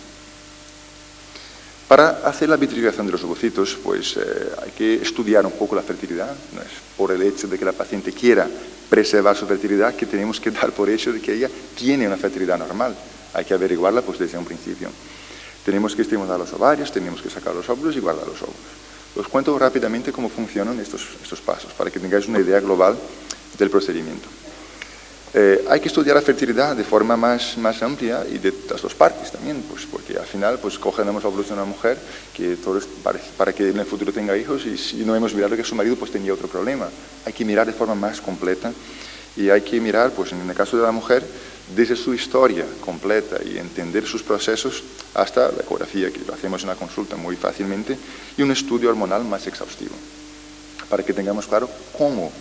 Para hacer la vitrificación de los ovocitos, pues hay que estudiar un poco la fertilidad. No es por el hecho de que la paciente quiera preservar su fertilidad que tenemos que dar por hecho de que ella tiene una fertilidad normal. Hay que averiguarla pues desde un principio. Tenemos que estimular los ovarios, tenemos que sacar los óvulos y guardar los óvulos. Os cuento rápidamente cómo funcionan estos pasos, para que tengáis una idea global del procedimiento. Hay que estudiar la fertilidad de forma más amplia y de las dos partes también, pues, porque al final pues, cogemos óvulos de una mujer que para que en el futuro tenga hijos y no hemos mirado que su marido pues, tenía otro problema. Hay que mirar de forma más completa y hay que mirar, pues, en el caso de la mujer, desde su historia completa y entender sus procesos hasta la ecografía, que lo hacemos en la consulta muy fácilmente, y un estudio hormonal más exhaustivo, para que tengamos claro cómo,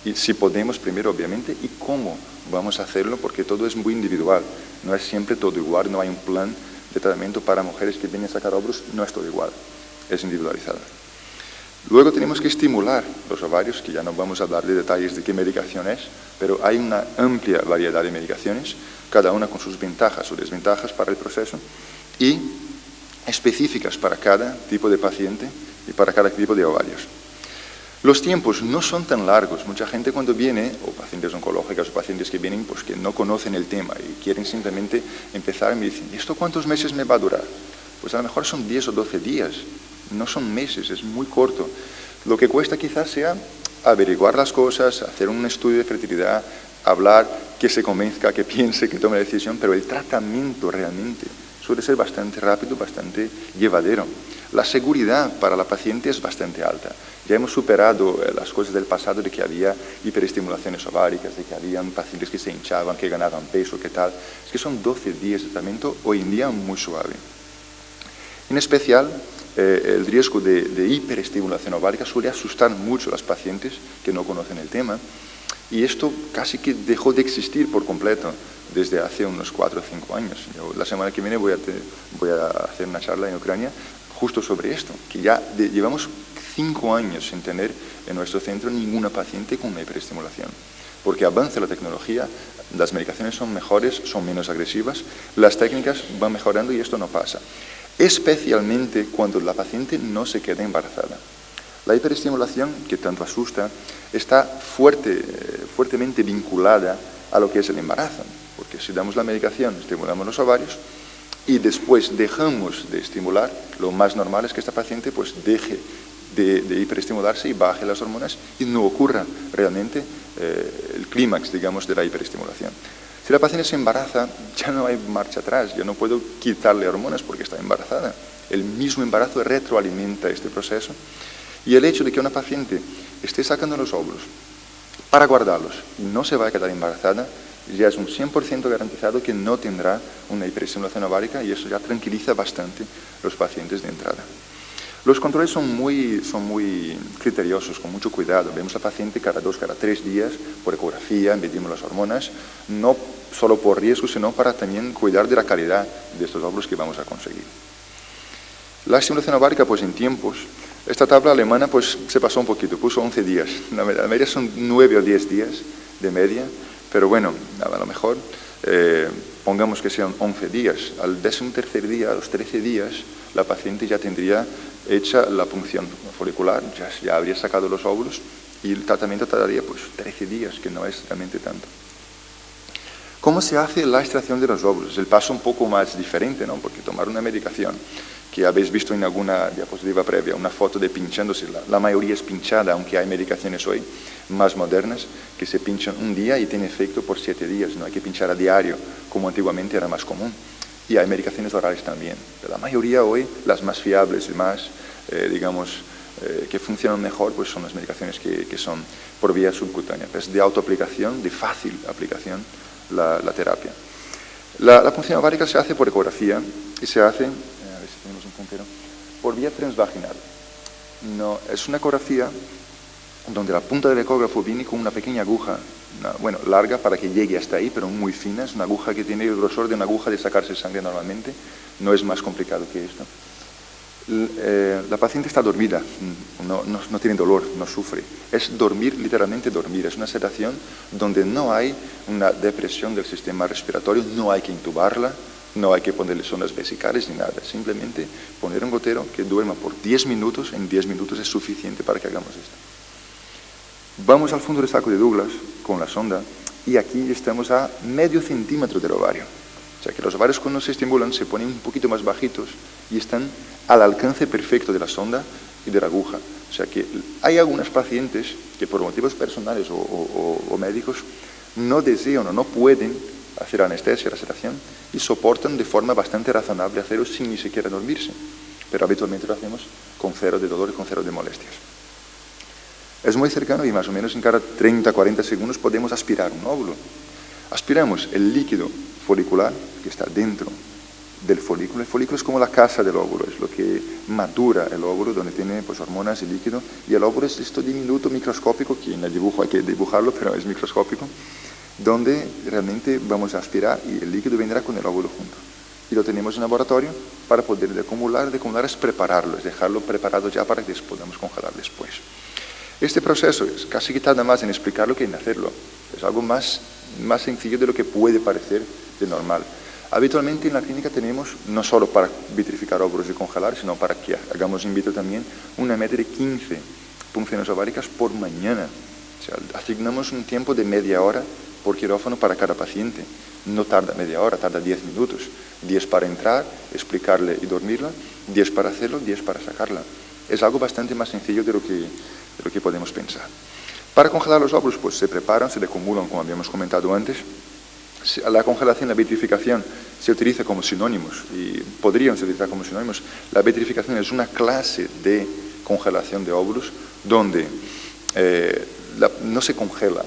y si podemos primero obviamente, y cómo vamos a hacerlo, porque todo es muy individual, no es siempre todo igual, no hay un plan de tratamiento para mujeres que vienen a sacar óvulos, no es todo igual, es individualizado. Luego tenemos que estimular los ovarios, que ya no vamos a hablar de detalles de qué medicación es, pero hay una amplia variedad de medicaciones, cada una con sus ventajas o desventajas para el proceso, y específicas para cada tipo de paciente y para cada tipo de ovarios. Los tiempos no son tan largos. Mucha gente cuando viene, o pacientes oncológicas o pacientes que vienen pues que no conocen el tema y quieren simplemente empezar, me dicen, ¿esto cuántos meses me va a durar? Pues a lo mejor son 10 o 12 días, no son meses, es muy corto. Lo que cuesta quizás sea averiguar las cosas, hacer un estudio de fertilidad, hablar, que se convenzca, que piense, que tome la decisión, pero el tratamiento realmente suele ser bastante rápido, bastante llevadero. La seguridad para la paciente es bastante alta. Ya hemos superado las cosas del pasado de que había hiperestimulaciones ováricas, de que habían pacientes que se hinchaban, que ganaban peso, qué tal. Es que son 12 días de tratamiento hoy en día muy suave. En especial, el riesgo de hiperestimulación ovárica suele asustar mucho a las pacientes que no conocen el tema Y esto casi que dejó de existir por completo desde hace unos 4 o 5 años. Yo, la semana que viene voy a hacer una charla en Ucrania justo sobre esto, que ya llevamos 5 años sin tener en nuestro centro ninguna paciente con una hiperestimulación. Porque avanza la tecnología, las medicaciones son mejores, son menos agresivas, las técnicas van mejorando y esto no pasa. Especialmente cuando la paciente no se queda embarazada. La hiperestimulación, que tanto asusta, está fuertemente vinculada a lo que es el embarazo, porque si damos la medicación, estimulamos los ovarios y después dejamos de estimular, lo más normal es que esta paciente pues deje de hiperestimularse y baje las hormonas y no ocurra realmente el clímax, digamos, de la hiperestimulación. Si la paciente se embaraza, ya no hay marcha atrás, yo no puedo quitarle hormonas porque está embarazada. El mismo embarazo retroalimenta este proceso. Y el hecho de que una paciente esté sacando los óvulos para guardarlos y no se vaya a quedar embarazada, ya es un 100% garantizado que no tendrá una hiperestimulación ovárica y eso ya tranquiliza bastante a los pacientes de entrada. Los controles son muy criteriosos, con mucho cuidado. Vemos a paciente cada 2, cada 3 días por ecografía, medimos las hormonas, no solo por riesgo, sino para también cuidar de la calidad de estos óvulos que vamos a conseguir. La estimulación ovárica, pues en tiempos, esta tabla alemana pues se pasó un poquito, puso 11 días. La media son 9 o 10 días de media, pero bueno, a lo mejor pongamos que sean 11 días. Al 13º día, a los 13 días, la paciente ya tendría hecha la punción folicular, ya habría sacado los óvulos y el tratamiento tardaría pues 13 días, que no es realmente tanto. ¿Cómo se hace la extracción de los óvulos? El paso un poco más diferente, ¿no? Porque tomar una medicación que habéis visto en alguna diapositiva previa, una foto de pinchándose, la mayoría es pinchada, aunque hay medicaciones hoy más modernas que se pinchan un día y tiene efecto por 7 días, no hay que pinchar a diario, como antiguamente era más común. Y hay medicaciones orales también. Pero la mayoría hoy, las más fiables y más, que funcionan mejor, pues son las medicaciones que son por vía subcutánea. Es de autoaplicación, de fácil aplicación la terapia. La punción ovárica se hace por ecografía y se hace, a ver si tenemos un puntero, por vía transvaginal. No, es una ecografía donde la punta del ecógrafo viene con una pequeña aguja, larga para que llegue hasta ahí, pero muy fina. Es una aguja que tiene el grosor de una aguja de sacarse sangre normalmente, no es más complicado que esto. La paciente está dormida, no tiene dolor, no sufre. Es dormir, literalmente dormir. Es una sedación donde no hay una depresión del sistema respiratorio, no hay que intubarla, no hay que ponerle sondas vesicales ni nada. Simplemente poner un gotero que duerma por 10 minutos, en 10 minutos es suficiente para que hagamos esto. Vamos al fondo del saco de Douglas con la sonda y aquí estamos a medio centímetro del ovario. O sea que los ovarios cuando se estimulan se ponen un poquito más bajitos y están al alcance perfecto de la sonda y de la aguja. O sea que hay algunas pacientes que por motivos personales o médicos no desean o no pueden hacer anestesia, la sedación y soportan de forma bastante razonable hacerlo sin ni siquiera dormirse. Pero habitualmente lo hacemos con cero de dolor y con cero de molestias. Es muy cercano y más o menos en cada 30-40 segundos podemos aspirar un óvulo. Aspiramos el líquido folicular que está dentro del folículo. El folículo es como la casa del óvulo, es lo que madura el óvulo, donde tiene pues, hormonas y líquido. Y el óvulo es esto diminuto microscópico, que en el dibujo hay que dibujarlo, pero es microscópico, donde realmente vamos a aspirar y el líquido vendrá con el óvulo junto. Y lo tenemos en laboratorio para poder acumular es prepararlo, es dejarlo preparado ya para que podamos congelar después. Este proceso es casi que tarda más en explicarlo que en hacerlo. Es algo más sencillo de lo que puede parecer de normal. Habitualmente en la clínica tenemos, no solo para vitrificar óvulos y congelar, sino para que hagamos in vitro también, una media de 15 punciones ováricas por mañana. O sea, asignamos un tiempo de media hora por quirófano para cada paciente. No tarda media hora, tarda 10 minutos. 10 para entrar, explicarle y dormirla, 10 para hacerlo, 10 para sacarla. Es algo bastante más sencillo de lo que podemos pensar. Para congelar los óvulos, pues se preparan, se decumulan, como habíamos comentado antes. La congelación y la vitrificación se utiliza como sinónimos y podrían ser utilizados como sinónimos. La vitrificación es una clase de congelación de óvulos donde no se congela.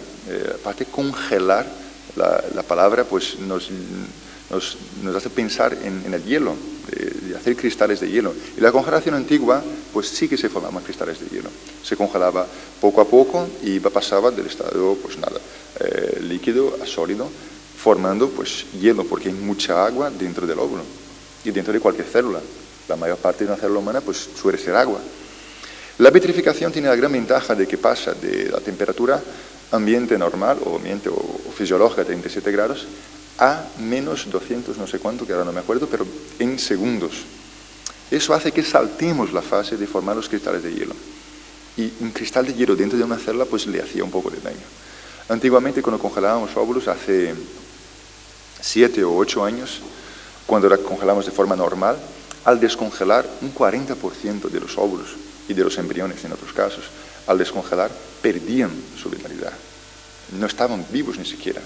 Aparte de congelar, la palabra pues nos hace pensar en el hielo, de hacer cristales de hielo. Y la congelación antigua, pues sí que se formaban cristales de hielo. Se congelaba poco a poco y pasaba del estado, pues nada, líquido a sólido, formando pues hielo, porque hay mucha agua dentro del óvulo y dentro de cualquier célula. La mayor parte de una célula humana pues suele ser agua. La vitrificación tiene la gran ventaja de que pasa de la temperatura ambiente normal o ambiente o fisiológica, 37 grados, a menos 200, no sé cuánto, que ahora no me acuerdo, pero en segundos. Eso hace que saltemos la fase de formar los cristales de hielo. Y un cristal de hielo dentro de una célula pues le hacía un poco de daño. Antiguamente, cuando congelábamos óvulos, hace 7 o 8 años, cuando la congelamos de forma normal, al descongelar un 40% de los óvulos y de los embriones en otros casos, al descongelar perdían su vitalidad. No estaban vivos ni siquiera.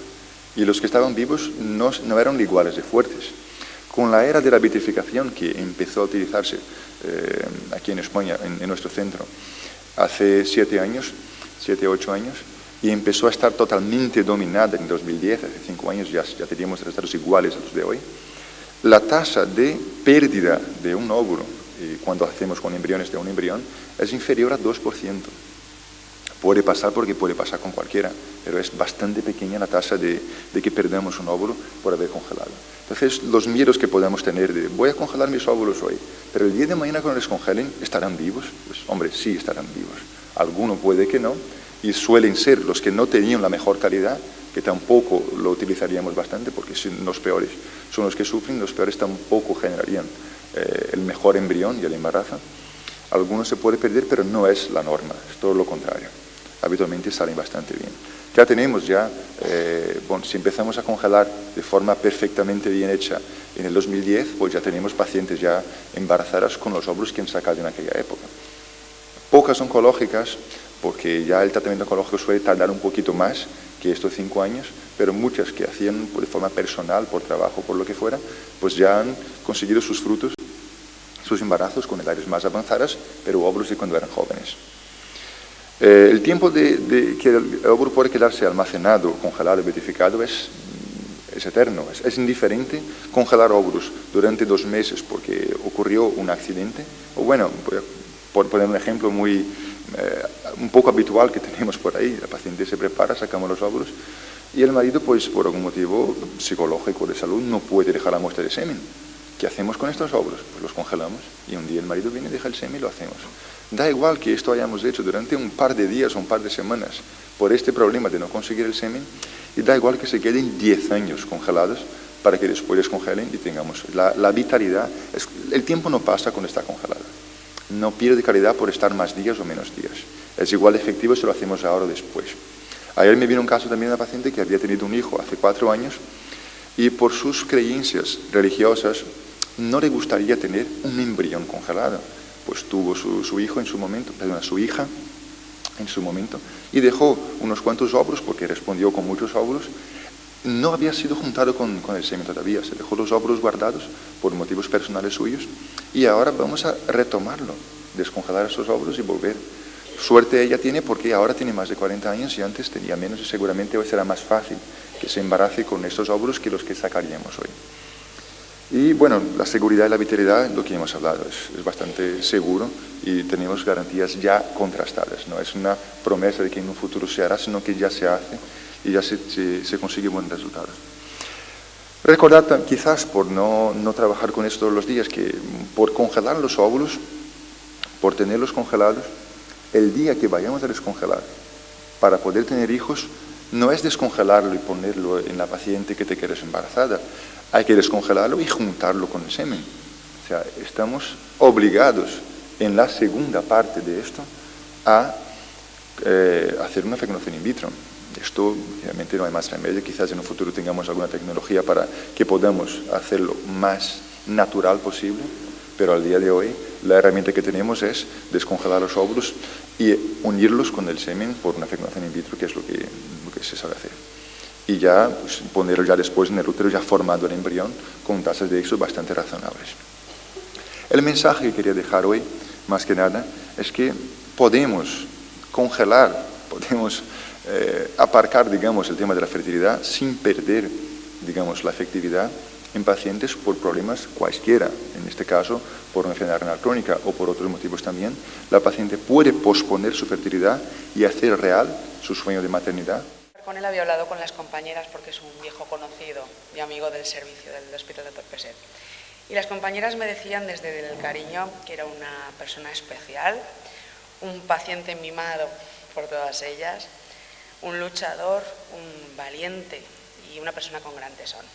Y los que estaban vivos no eran iguales de fuertes. Con la era de la vitrificación, que empezó a utilizarse aquí en España, en nuestro centro, hace 7 o 8 años, y empezó a estar totalmente dominada en 2010, hace 5 años ya teníamos resultados iguales a los de hoy, la tasa de pérdida de un óvulo, cuando hacemos con embriones de un embrión, es inferior a 2%. Puede pasar porque puede pasar con cualquiera, pero es bastante pequeña la tasa de que perdamos un óvulo por haber congelado. Entonces, los miedos que podemos tener de voy a congelar mis óvulos hoy, pero el día de mañana cuando les congelen, ¿estarán vivos? Pues hombre, sí estarán vivos. Alguno puede que no, y suelen ser los que no tenían la mejor calidad, que tampoco lo utilizaríamos bastante, porque los peores son los que sufren, los peores tampoco generarían el mejor embrión y el embarazo. Algunos se puede perder, pero no es la norma, es todo lo contrario. Habitualmente salen bastante bien. Ya tenemos si empezamos a congelar de forma perfectamente bien hecha en el 2010, pues ya tenemos pacientes ya embarazadas con los óvulos que han sacado en aquella época. Pocas oncológicas, porque ya el tratamiento oncológico suele tardar un poquito más que estos 5 años, pero muchas que hacían de forma personal, por trabajo, por lo que fuera, pues ya han conseguido sus frutos, sus embarazos con edades más avanzadas, pero óvulos de cuando eran jóvenes. El tiempo que el óvulo puede quedarse almacenado, congelado, vitrificado es eterno. Es indiferente congelar óvulos durante 2 meses porque ocurrió un accidente. O bueno, por poner un ejemplo un poco habitual que tenemos por ahí, la paciente se prepara, sacamos los óvulos y el marido, pues por algún motivo psicológico de salud, no puede dejar la muestra de semen. ¿Qué hacemos con estos óvulos? Pues los congelamos y un día el marido viene y deja el semen y lo hacemos. Da igual que esto hayamos hecho durante un par de días o un par de semanas por este problema de no conseguir el semen, y da igual que se queden 10 años congelados para que después descongelen y tengamos la vitalidad. El tiempo no pasa cuando está congelado. No pierde calidad por estar más días o menos días. Es igual de efectivo si lo hacemos ahora o después. Ayer me vino un caso también de una paciente que había tenido un hijo hace 4 años y por sus creencias religiosas no le gustaría tener un embrión congelado. Pues tuvo su hijo en su momento, su hija en su momento, y dejó unos cuantos óvulos, porque respondió con muchos óvulos. No había sido juntado con el semen todavía, se dejó los óvulos guardados por motivos personales suyos, y ahora vamos a retomarlo, descongelar esos óvulos y volver. Suerte ella tiene porque ahora tiene más de 40 años y antes tenía menos, y seguramente hoy será más fácil que se embarace con estos óvulos que los que sacaríamos hoy. Y bueno, la seguridad y la vitalidad, lo que hemos hablado, es bastante seguro y tenemos garantías ya contrastadas. No es una promesa de que en un futuro se hará, sino que ya se hace y ya se consigue buenos resultados. Recordad, quizás por no trabajar con esto todos los días, que por congelar los óvulos, por tenerlos congelados, el día que vayamos a descongelar para poder tener hijos, no es descongelarlo y ponerlo en la paciente que te quedes embarazada. Hay que descongelarlo y juntarlo con el semen. O sea, estamos obligados en la segunda parte de esto a hacer una fecundación in vitro. Esto realmente no hay más remedio. Quizás en un futuro tengamos alguna tecnología para que podamos hacerlo más natural posible, pero al día de hoy la herramienta que tenemos es descongelar los óvulos y unirlos con el semen por una fecundación in vitro, que es lo que se sabe hacer. Y ya pues, ponerlo ya después en el útero ya formado el embrión con tasas de éxito bastante razonables. El mensaje que quería dejar hoy, más que nada, es que podemos congelar, podemos aparcar, digamos, el tema de la fertilidad sin perder, digamos, la efectividad en pacientes por problemas cualquiera. En este caso, por una enfermedad renal crónica o por otros motivos también, la paciente puede posponer su fertilidad y hacer real su sueño de maternidad. con él había hablado con las compañeras porque es un viejo conocido y amigo del servicio del Hospital Dr. Peset. Y las compañeras me decían desde el cariño que era una persona especial, un paciente mimado por todas ellas, un luchador, un valiente y una persona con gran tesón.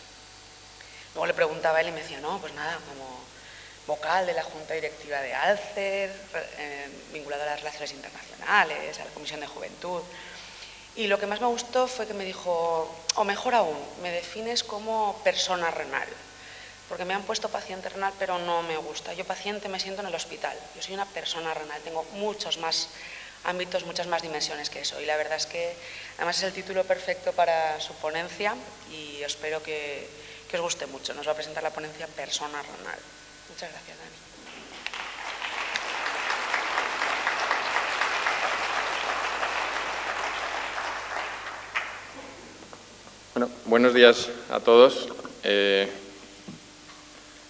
Luego le preguntaba a él y me decía, no, pues nada, como vocal de la Junta Directiva de Alcer, vinculado a las relaciones internacionales, a la Comisión de Juventud. Y lo que más me gustó fue que me dijo, o mejor aún, me defines como persona renal, porque me han puesto paciente renal, pero no me gusta. Yo paciente me siento en el hospital, yo soy una persona renal, tengo muchos más ámbitos, muchas más dimensiones que eso. Y la verdad es que además es el título perfecto para su ponencia y espero que os guste mucho. Nos va a presentar la ponencia Persona renal. Muchas gracias, Dani. Bueno, buenos días a todos.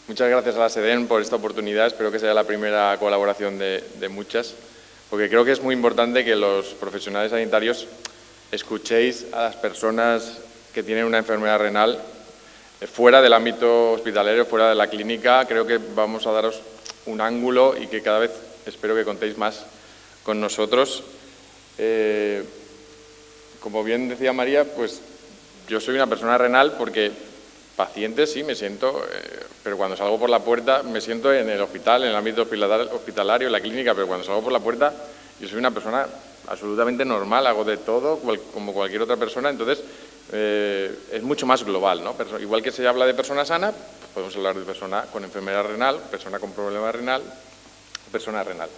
Muchas gracias a la SEDEN por esta oportunidad. Espero que sea la primera colaboración de muchas, porque creo que es muy importante que los profesionales sanitarios escuchéis a las personas que tienen una enfermedad renal fuera del ámbito hospitalario, fuera de la clínica. Creo que vamos a daros un ángulo y que cada vez espero que contéis más con nosotros. Como bien decía María, pues yo soy una persona renal porque paciente sí me siento, pero cuando salgo por la puerta me siento en el hospital, en el ámbito hospitalario, en la clínica, pero cuando salgo por la puerta yo soy una persona absolutamente normal, hago de todo como cualquier otra persona, entonces es mucho más global, ¿no? Igual que se habla de persona sana, pues podemos hablar de persona con enfermedad renal, persona con problema renal, persona renal.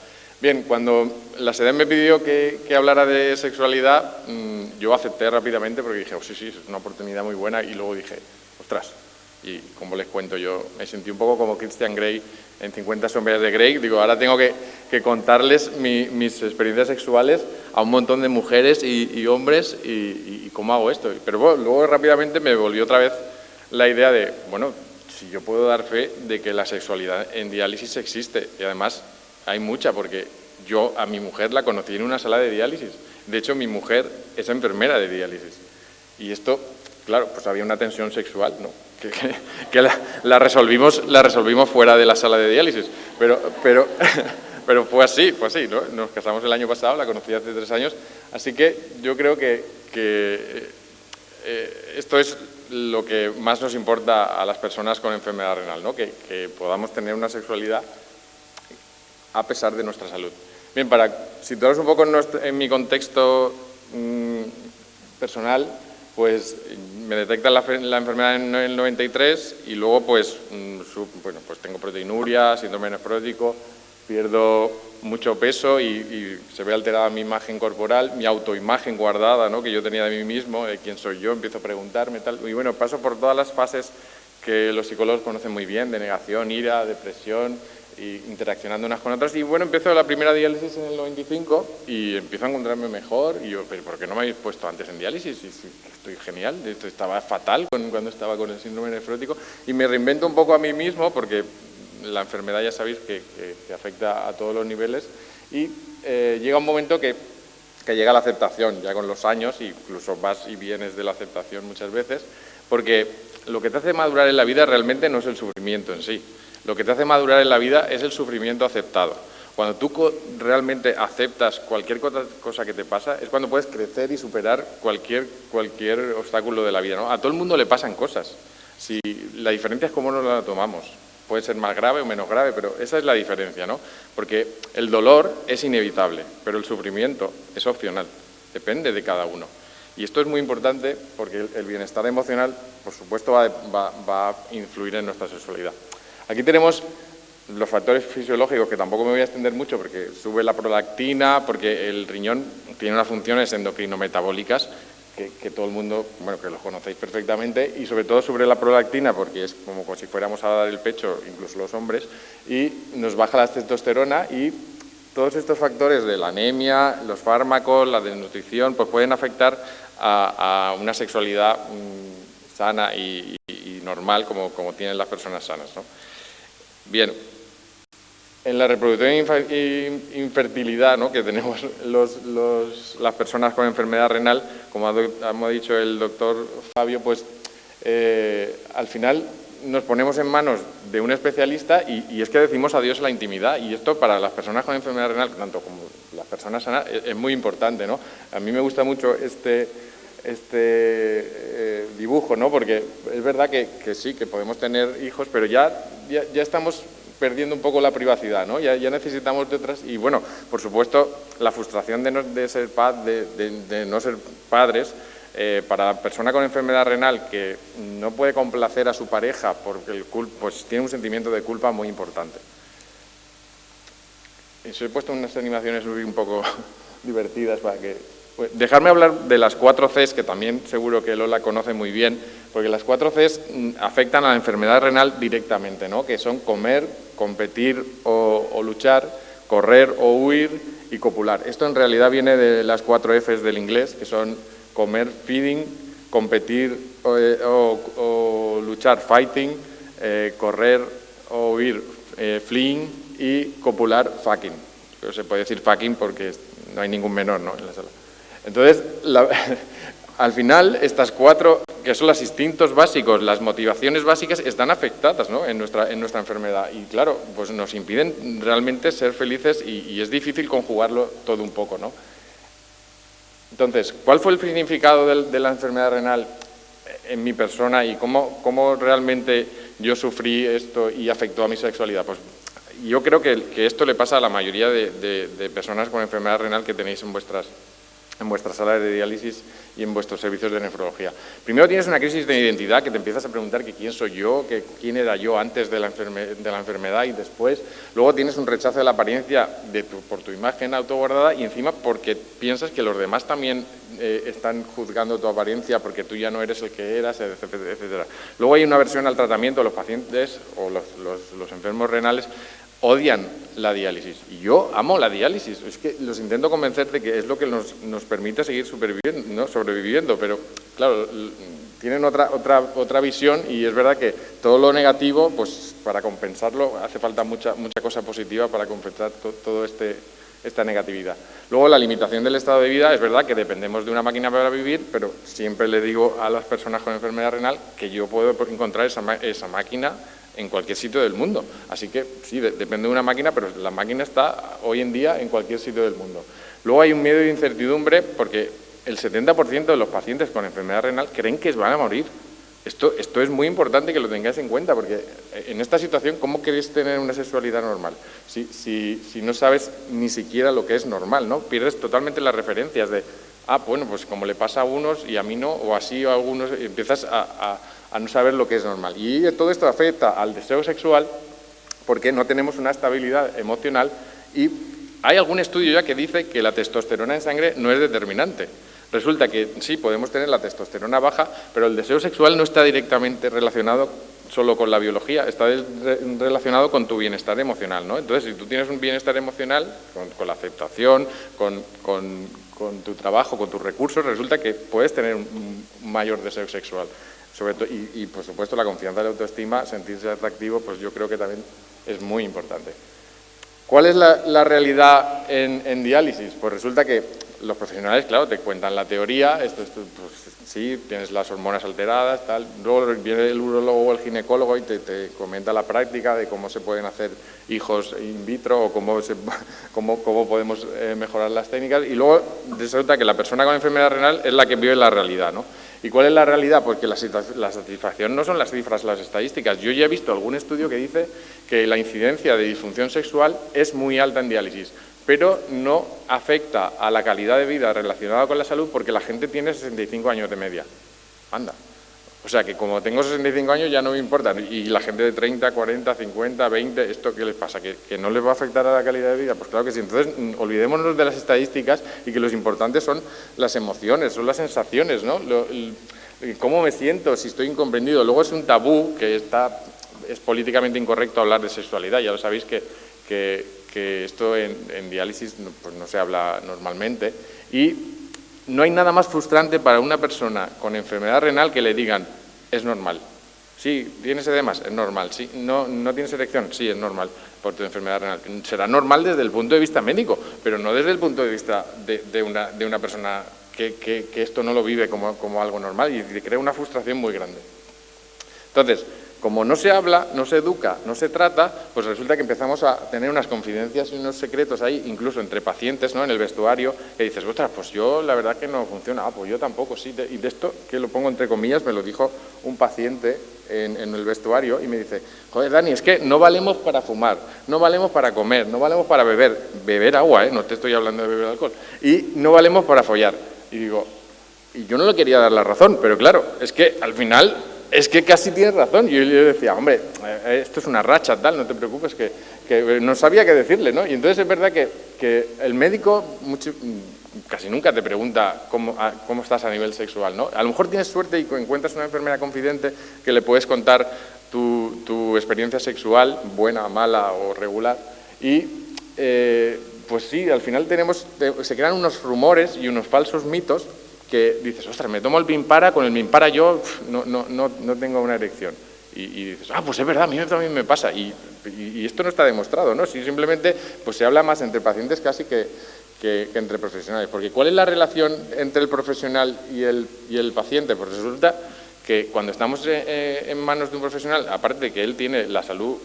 Bien, cuando la SEDEN me pidió que hablara de sexualidad, yo acepté rápidamente porque dije, oh, sí, es una oportunidad muy buena, y luego dije, ostras, y como les cuento, yo me sentí un poco como Christian Grey en 50 sombras de Grey. Digo, ahora tengo que contarles mis experiencias sexuales a un montón de mujeres y hombres y cómo hago esto. Pero bueno, luego rápidamente me volvió otra vez la idea de, bueno, si yo puedo dar fe de que la sexualidad en diálisis existe, y además hay mucha, porque yo a mi mujer la conocí en una sala de diálisis. De hecho, mi mujer es enfermera de diálisis. Y esto, claro, pues había una tensión sexual, ¿no? Que la resolvimos fuera de la sala de diálisis. Pero fue así, ¿no? Nos casamos el año pasado, la conocí hace 3 años. Así que yo creo que esto es lo que más nos importa a las personas con enfermedad renal, ¿no? Que podamos tener una sexualidad a pesar de nuestra salud. Bien, para situaros un poco en mi contexto personal, pues me detectan la enfermedad en el 93 y luego pues tengo proteinuria, síndrome nefrótico, pierdo mucho peso y se ve alterada mi imagen corporal, mi autoimagen guardada, ¿no? Que yo tenía de mí mismo, de quién soy yo, empiezo a preguntarme tal, y bueno, paso por todas las fases que los psicólogos conocen muy bien, de negación, ira, depresión, y interaccionando unas con otras, y bueno, empiezo la primera diálisis en el 95 y empiezo a encontrarme mejor, y yo, pero ¿por qué no me habéis puesto antes en diálisis? Estoy genial, esto estaba fatal cuando estaba con el síndrome nefrótico, y me reinvento un poco a mí mismo, porque la enfermedad ya sabéis que afecta a todos los niveles, y llega un momento que llega la aceptación, ya con los años, incluso vas y vienes de la aceptación muchas veces, porque lo que te hace madurar en la vida realmente no es el sufrimiento en sí. Lo que te hace madurar en la vida es el sufrimiento aceptado. Cuando tú realmente aceptas cualquier cosa que te pasa, es cuando puedes crecer y superar cualquier obstáculo de la vida, ¿no? A todo el mundo le pasan cosas. Si la diferencia es cómo nos la tomamos. Puede ser más grave o menos grave, pero esa es la diferencia, ¿no? Porque el dolor es inevitable, pero el sufrimiento es opcional. Depende de cada uno. Y esto es muy importante porque el bienestar emocional, por supuesto, va a influir en nuestra sexualidad. Aquí tenemos los factores fisiológicos, que tampoco me voy a extender mucho porque sube la prolactina, porque el riñón tiene unas funciones endocrino-metabólicas que todo el mundo, bueno, que los conocéis perfectamente, y sobre todo sube la prolactina porque es como si fuéramos a dar el pecho, incluso los hombres, y nos baja la testosterona, y todos estos factores de la anemia, los fármacos, la desnutrición, pues pueden afectar a una sexualidad sana y normal como tienen las personas sanas, ¿no? Bien, En la reproducción e infertilidad, ¿no?, que tenemos las personas con enfermedad renal, como ha dicho el doctor Fabio, pues al final nos ponemos en manos de un especialista y es que decimos adiós a la intimidad, y esto para las personas con enfermedad renal, tanto como las personas sanas, es muy importante, ¿no? A mí me gusta mucho este dibujo, ¿no?, porque es verdad que sí, que podemos tener hijos, pero ya estamos perdiendo un poco la privacidad, ¿no? Ya necesitamos de otras, y bueno, por supuesto, la frustración de no ser padres, para la persona con enfermedad renal que no puede complacer a su pareja porque pues tiene un sentimiento de culpa muy importante. Os he puesto unas animaciones un poco divertidas para que... Pues, dejarme hablar de las 4 Cs, que también seguro que Lola conoce muy bien, porque las 4 Cs afectan a la enfermedad renal directamente, ¿no?, que son comer, competir o luchar, correr o huir y copular. Esto en realidad viene de las 4 Fs del inglés, que son comer, feeding, competir o luchar, fighting, correr o huir, fleeing, y copular, fucking. Pero se puede decir fucking porque no hay ningún menor, ¿no?, en la sala. Entonces, al final, estas 4, que son los instintos básicos, las motivaciones básicas, están afectadas, ¿no?, en nuestra enfermedad. Y claro, pues nos impiden realmente ser felices y es difícil conjugarlo todo un poco, ¿no? Entonces, ¿cuál fue el significado de la enfermedad renal en mi persona y cómo realmente yo sufrí esto y afectó a mi sexualidad? Pues yo creo que esto le pasa a la mayoría de personas con enfermedad renal que tenéis en vuestras salas de diálisis y en vuestros servicios de nefrología. Primero tienes una crisis de identidad, que te empiezas a preguntar que quién soy yo, que quién era yo antes de la enfermedad y después. Luego tienes un rechazo de la apariencia por tu imagen autoguardada y encima porque piensas que los demás también están juzgando tu apariencia porque tú ya no eres el que eras, etc. Luego hay una aversión al tratamiento. Los pacientes o los enfermos renales odian la diálisis. Y yo amo la diálisis. Es que los intento convencer de que es lo que nos permite seguir sobreviviendo, pero claro, tienen otra visión y es verdad que todo lo negativo, pues para compensarlo hace falta mucha cosa positiva para compensar todo esta negatividad. Luego, la limitación del estado de vida, es verdad que dependemos de una máquina para vivir, pero siempre le digo a las personas con enfermedad renal que yo puedo encontrar esa máquina en cualquier sitio del mundo. Así que sí, depende de una máquina, pero la máquina está hoy en día en cualquier sitio del mundo. Luego hay un miedo de incertidumbre porque el 70% de los pacientes con enfermedad renal creen que van a morir. Esto es muy importante que lo tengáis en cuenta, porque en esta situación, ¿cómo queréis tener una sexualidad normal? Si no sabes ni siquiera lo que es normal, ¿no? Pierdes totalmente las referencias de, bueno, pues como le pasa a unos y a mí no, o así a algunos, y empiezas a no saber lo que es normal. Y todo esto afecta al deseo sexual porque no tenemos una estabilidad emocional y hay algún estudio ya que dice que la testosterona en sangre no es determinante. Resulta que sí, podemos tener la testosterona baja, pero el deseo sexual no está directamente relacionado solo con la biología, está relacionado con tu bienestar emocional, ¿no? Entonces, si tú tienes un bienestar emocional, con la aceptación, con tu trabajo, con tus recursos, resulta que puedes tener un mayor deseo sexual. Sobre todo, y por supuesto la confianza y la autoestima, sentirse atractivo, pues yo creo que también es muy importante. ¿Cuál es la realidad en diálisis? Pues resulta que los profesionales, claro, te cuentan la teoría, pues sí, tienes las hormonas alteradas, tal. Luego viene el urólogo o el ginecólogo y te comenta la práctica de cómo se pueden hacer hijos in vitro o cómo podemos mejorar las técnicas. Y luego resulta que la persona con enfermedad renal es la que vive la realidad, ¿no? ¿Y cuál es la realidad? Porque la satisfacción no son las cifras, las estadísticas. Yo ya he visto algún estudio que dice que la incidencia de disfunción sexual es muy alta en diálisis, pero no afecta a la calidad de vida relacionada con la salud porque la gente tiene 65 años de media. Anda. O sea que como tengo 65 años ya no me importa. Y la gente de 30, 40, 50, 20, ¿esto qué les pasa? ¿Que no les va a afectar a la calidad de vida? Pues claro que sí. Entonces, olvidémonos de las estadísticas y que lo importante son las emociones, son las sensaciones, ¿no? ¿Cómo me siento? Si estoy incomprendido. Luego es un tabú que es políticamente incorrecto hablar de sexualidad. Ya lo sabéis que esto en diálisis pues no se habla normalmente. Y no hay nada más frustrante para una persona con enfermedad renal que le digan, es normal. Sí, ¿tienes edemas? Es normal. Sí, ¿no tienes erección? Sí, es normal por tu enfermedad renal. Será normal desde el punto de vista médico, pero no desde el punto de vista de una persona que esto no lo vive como algo normal y crea una frustración muy grande. Entonces, como no se habla, no se educa, no se trata, pues resulta que empezamos a tener unas confidencias y unos secretos ahí, incluso entre pacientes, ¿no?, en el vestuario, que dices, ostras, pues yo la verdad que no funciona, pues yo tampoco, sí. Y de esto, que lo pongo entre comillas, me lo dijo un paciente en el vestuario y me dice, joder, Dani, es que no valemos para fumar, no valemos para comer, no valemos para beber agua, no te estoy hablando de beber alcohol, y no valemos para follar. Y digo, y yo no le quería dar la razón, pero claro, es que al final... Es que casi tienes razón. Yo le decía, hombre, esto es una racha, tal, no te preocupes, que no sabía qué decirle, ¿no? Y entonces es verdad que el médico casi nunca te pregunta cómo estás a nivel sexual, ¿no? A lo mejor tienes suerte y encuentras una enfermera confidente que le puedes contar tu experiencia sexual, buena, mala o regular, y pues sí, al final se crean unos rumores y unos falsos mitos que dices, ostras, me tomo el Bimpara, con el Bimpara yo no tengo una erección. Y dices, pues es verdad, a mí también me pasa. Y esto no está demostrado, ¿no? Sí, simplemente pues se habla más entre pacientes casi que entre profesionales. Porque ¿cuál es la relación entre el profesional y el paciente? Pues resulta que cuando estamos en manos de un profesional, aparte de que él tiene la salud,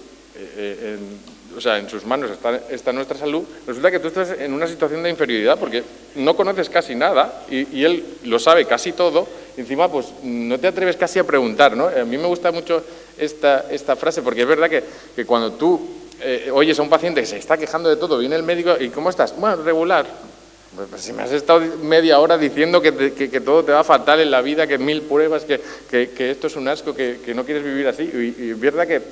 en sus manos está nuestra salud, resulta que tú estás en una situación de inferioridad porque no conoces casi nada y él lo sabe casi todo y encima pues no te atreves casi a preguntar, ¿no? A mí me gusta mucho esta frase porque es verdad que cuando tú oyes a un paciente que se está quejando de todo, viene el médico y ¿cómo estás? Bueno, regular. Pues si me has estado media hora diciendo que todo te va fatal en la vida, que 1000 pruebas, que esto es un asco, que no quieres vivir así. Y es verdad que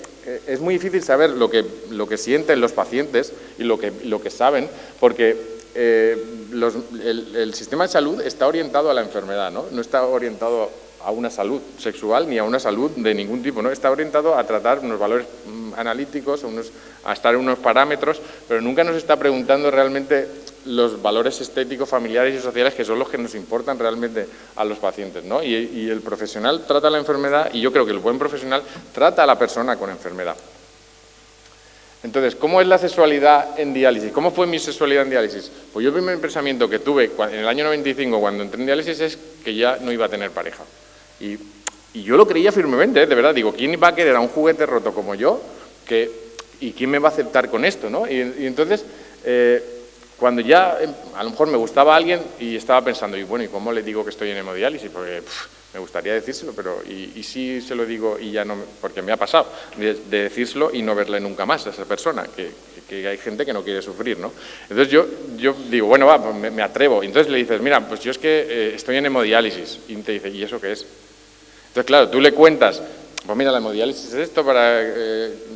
es muy difícil saber lo que sienten los pacientes y lo que saben, porque el sistema de salud está orientado a la enfermedad, ¿no? No está orientado a una salud sexual ni a una salud de ningún tipo, ¿no? Está orientado a tratar unos valores analíticos, a estar en unos parámetros, pero nunca nos está preguntando realmente los valores estéticos, familiares y sociales que son los que nos importan realmente a los pacientes, ¿no? Y el profesional trata la enfermedad y yo creo que el buen profesional trata a la persona con enfermedad. Entonces, ¿cómo es la sexualidad en diálisis? ¿Cómo fue mi sexualidad en diálisis? Pues yo el primer pensamiento que tuve en el año 95 cuando entré en diálisis es que ya no iba a tener pareja. Y yo lo creía firmemente, de verdad. Digo, ¿quién va a querer a un juguete roto como yo? ¿Y quién me va a aceptar con esto, no? Y entonces, cuando ya a lo mejor me gustaba a alguien y estaba pensando, ¿y cómo le digo que estoy en hemodiálisis? Porque me gustaría decírselo, pero ¿y si se lo digo y ya no? Porque me ha pasado de decírselo y no verle nunca más a esa persona, que hay gente que no quiere sufrir, ¿no? Entonces yo digo, bueno, va, pues me atrevo. Y entonces le dices, mira, pues yo es que estoy en hemodiálisis. Y te dice, ¿y eso qué es? Entonces, claro, tú le cuentas, pues mira, la hemodiálisis es esto para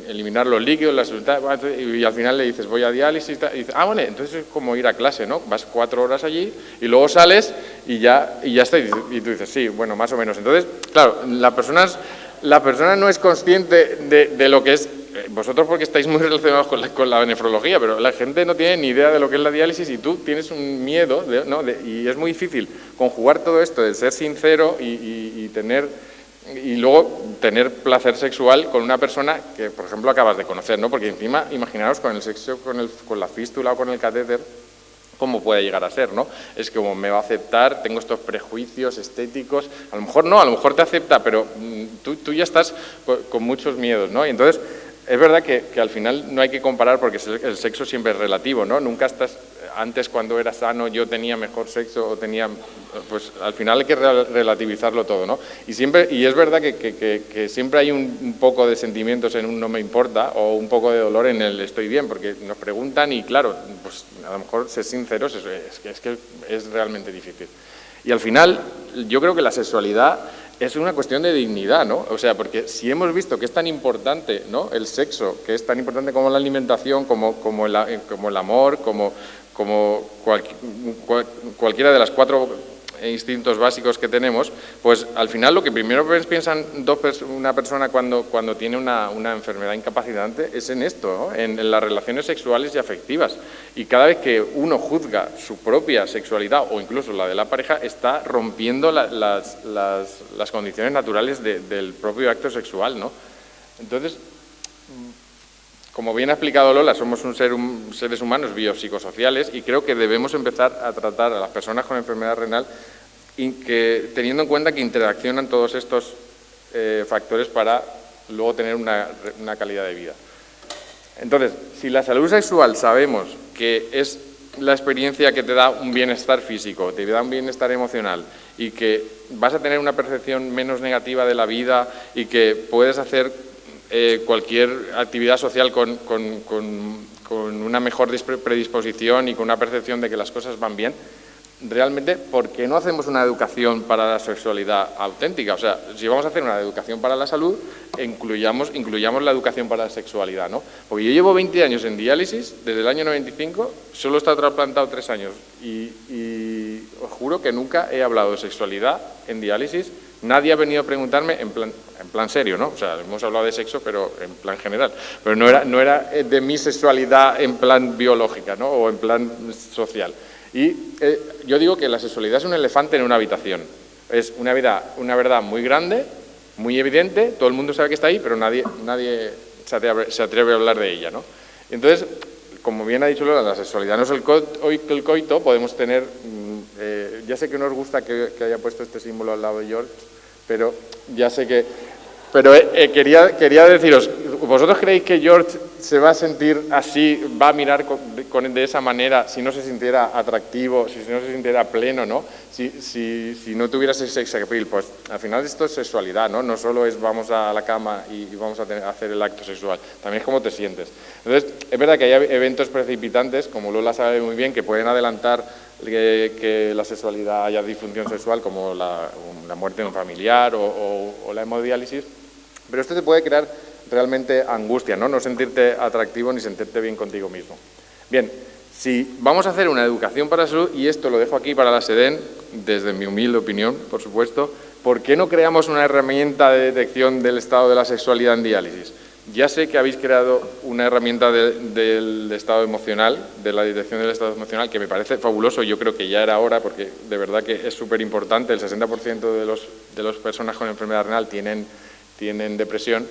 eliminar los líquidos, la sustancia, y al final le dices, voy a diálisis, y dices, bueno, entonces es como ir a clase, ¿no? Vas 4 horas allí y luego sales y ya está, y tú dices, sí, bueno, más o menos. Entonces, claro, la persona no es consciente de lo que es, vosotros porque estáis muy relacionados con la nefrología, pero la gente no tiene ni idea de lo que es la diálisis y tú tienes un miedo, ¿no? Y es muy difícil conjugar todo esto de ser sincero y luego tener placer sexual con una persona que, por ejemplo, acabas de conocer, ¿no? Porque encima, imaginaos con el sexo, con la fístula o con el catéter, cómo puede llegar a ser, ¿no? Es como me va a aceptar, tengo estos prejuicios estéticos, a lo mejor no, a lo mejor te acepta, pero tú ya estás con muchos miedos, ¿no? Y entonces, es verdad que al final no hay que comparar porque el sexo siempre es relativo, ¿no? Nunca estás... Antes, cuando era sano, yo tenía mejor sexo o tenía... Pues al final hay que relativizarlo todo, ¿no? Y es verdad que siempre hay un poco de sentimientos en un no me importa o un poco de dolor en el estoy bien, porque nos preguntan y claro, pues a lo mejor ser sinceros es que es realmente difícil. Y al final, yo creo que la sexualidad es una cuestión de dignidad, ¿no? O sea, porque si hemos visto que es tan importante, ¿no? El sexo, que es tan importante como la alimentación, como el amor, como cualquiera de las 4 instintos básicos que tenemos, pues al final lo que primero piensan una persona cuando tiene una enfermedad incapacitante es en esto, ¿no? En las relaciones sexuales y afectivas. Y cada vez que uno juzga su propia sexualidad o incluso la de la pareja, está rompiendo las condiciones naturales del propio acto sexual, ¿no? Entonces, como bien ha explicado Lola, somos seres humanos biopsicosociales y creo que debemos empezar a tratar a las personas con enfermedad renal teniendo en cuenta que interaccionan todos estos factores para luego tener una calidad de vida. Entonces, si la salud sexual sabemos que es la experiencia que te da un bienestar físico, te da un bienestar emocional y que vas a tener una percepción menos negativa de la vida y que puedes hacer cualquier actividad social con una mejor predisposición y con una percepción de que las cosas van bien, realmente, ¿por qué no hacemos una educación para la sexualidad auténtica? O sea, si vamos a hacer una educación para la salud, incluyamos la educación para la sexualidad, ¿no? Porque yo llevo 20 años en diálisis, desde el año 95, solo he estado trasplantado 3 años y os juro que nunca he hablado de sexualidad en diálisis. Nadie ha venido a preguntarme en plan serio, ¿no? O sea, hemos hablado de sexo, pero en plan general. Pero no era de mi sexualidad en plan biológica, ¿no? O en plan social. Y yo digo que la sexualidad es un elefante en una habitación. Es una verdad muy grande, muy evidente, todo el mundo sabe que está ahí, pero nadie se atreve a hablar de ella, ¿no? Entonces, como bien ha dicho Lola, la sexualidad no es el coito, podemos tener... ya sé que no os gusta que haya puesto este símbolo al lado de George, pero ya sé que... Pero quería deciros, ¿vosotros creéis que George se va a sentir así, va a mirar de esa manera si no se sintiera atractivo, si no se sintiera pleno, ¿no? Si no tuviera ese sex appeal? Pues al final esto es sexualidad, ¿no? No solo es vamos a la cama y vamos a hacer el acto sexual, también es cómo te sientes. Entonces, es verdad que hay eventos precipitantes, como Lola sabe muy bien, que pueden adelantar que la sexualidad haya disfunción sexual, como la muerte de un familiar o la hemodiálisis. Pero esto te puede crear realmente angustia, ¿no? No sentirte atractivo ni sentirte bien contigo mismo. Bien, si vamos a hacer una educación para la salud, y esto lo dejo aquí para la SEDEN, desde mi humilde opinión, por supuesto, ¿por qué no creamos una herramienta de detección del estado de la sexualidad en diálisis? Ya sé que habéis creado una herramienta del estado emocional, de la detección del estado emocional, que me parece fabuloso. Yo creo que ya era hora, porque de verdad que es súper importante. El 60% de las personas con enfermedad renal tienen depresión,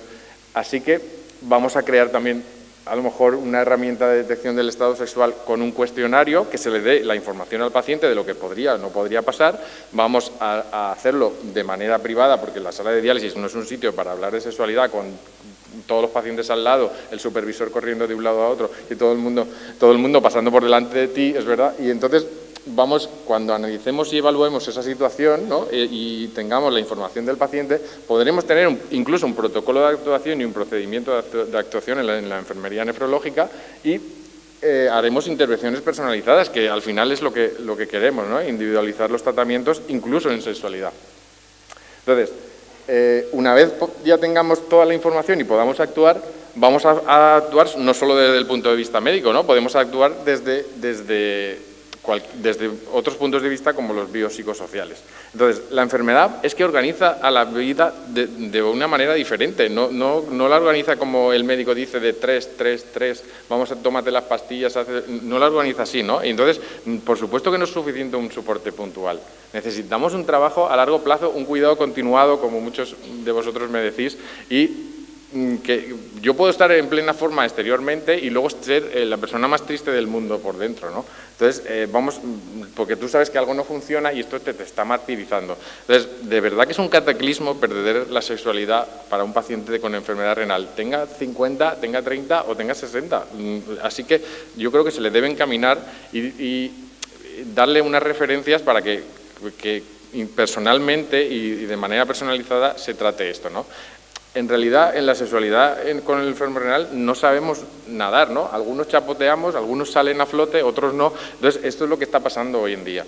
así que vamos a crear también a lo mejor una herramienta de detección del estado sexual con un cuestionario que se le dé la información al paciente de lo que podría o no podría pasar. Vamos a hacerlo de manera privada, porque la sala de diálisis no es un sitio para hablar de sexualidad con todos los pacientes al lado, el supervisor corriendo de un lado a otro y todo el mundo pasando por delante de ti, es verdad. Y entonces cuando analicemos y evaluemos esa situación, ¿no? y tengamos la información del paciente, podremos tener incluso un protocolo de actuación y un procedimiento de actuación en la enfermería nefrológica y haremos intervenciones personalizadas, que al final es lo que queremos, ¿no? Individualizar los tratamientos, incluso en sexualidad. Entonces, una vez ya tengamos toda la información y podamos actuar, vamos a actuar no solo desde el punto de vista médico, ¿no? Podemos actuar desde otros puntos de vista como los biopsicosociales. Entonces, la enfermedad es que organiza a la vida de una manera diferente, no la organiza como el médico dice de 3, tómate las pastillas, no la organiza así, ¿no? Y entonces, por supuesto que no es suficiente un soporte puntual, necesitamos un trabajo a largo plazo, un cuidado continuado, como muchos de vosotros me decís, y que yo puedo estar en plena forma exteriormente y luego ser la persona más triste del mundo por dentro, ¿no? Entonces, porque tú sabes que algo no funciona y esto te está martirizando. Entonces, de verdad que es un cataclismo perder la sexualidad para un paciente con enfermedad renal, tenga 50, tenga 30 o tenga 60. Así que yo creo que se le debe encaminar y darle unas referencias para que personalmente y de manera personalizada se trate esto, ¿no? En realidad, en la sexualidad con el enfermo renal no sabemos nadar, ¿no? Algunos chapoteamos, algunos salen a flote, otros no. Entonces, esto es lo que está pasando hoy en día.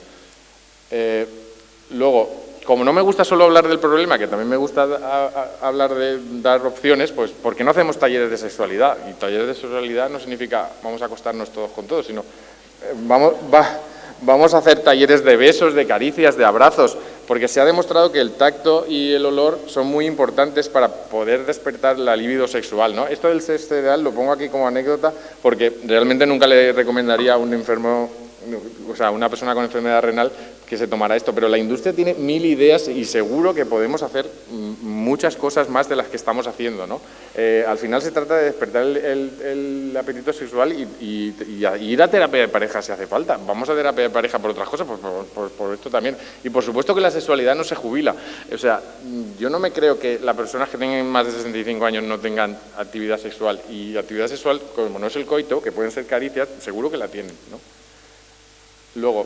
Luego, como no me gusta solo hablar del problema, que también me gusta hablar de dar opciones, pues ¿por qué no hacemos talleres de sexualidad? Y talleres de sexualidad no significa vamos a acostarnos todos con todos, sino Vamos a hacer talleres de besos, de caricias, de abrazos, porque se ha demostrado que el tacto y el olor son muy importantes para poder despertar la libido sexual, ¿no? Esto del sexo ideal lo pongo aquí como anécdota porque realmente nunca le recomendaría a un enfermo, o sea, a una persona con enfermedad renal que se tomara esto, pero la industria tiene 1000 ideas y seguro que podemos hacer muchas cosas más de las que estamos haciendo, ¿no? Al final se trata de despertar el apetito sexual y ir a terapia de pareja si hace falta. Vamos a terapia de pareja por otras cosas, por esto también. Y por supuesto que la sexualidad no se jubila. O sea, yo no me creo que las personas que tengan más de 65 años no tengan actividad sexual. Y actividad sexual, como no es el coito, que pueden ser caricias, seguro que la tienen, ¿no? Luego,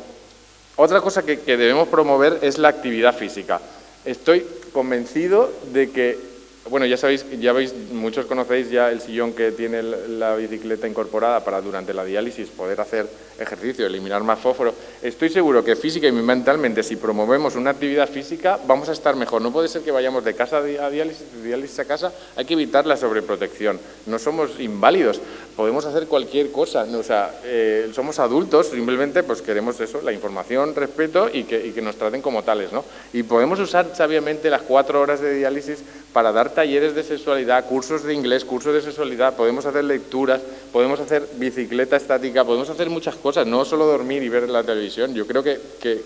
otra cosa que debemos promover es la actividad física. Estoy convencido de que, bueno, ya veis, muchos conocéis ya el sillón que tiene la bicicleta incorporada para durante la diálisis poder hacer ejercicio, eliminar más fósforo. Estoy seguro que física y mentalmente, si promovemos una actividad física, vamos a estar mejor. No puede ser que vayamos de casa a diálisis, de diálisis a casa, hay que evitar la sobreprotección. No somos inválidos, podemos hacer cualquier cosa, o sea, somos adultos, simplemente pues queremos eso, la información, respeto y que nos traten como tales, ¿no? Y podemos usar sabiamente las 4 horas de diálisis para dar talleres de sexualidad, cursos de inglés, cursos de sexualidad, podemos hacer lecturas, podemos hacer bicicleta estática, podemos hacer muchas cosas, no solo dormir y ver la televisión. Yo creo que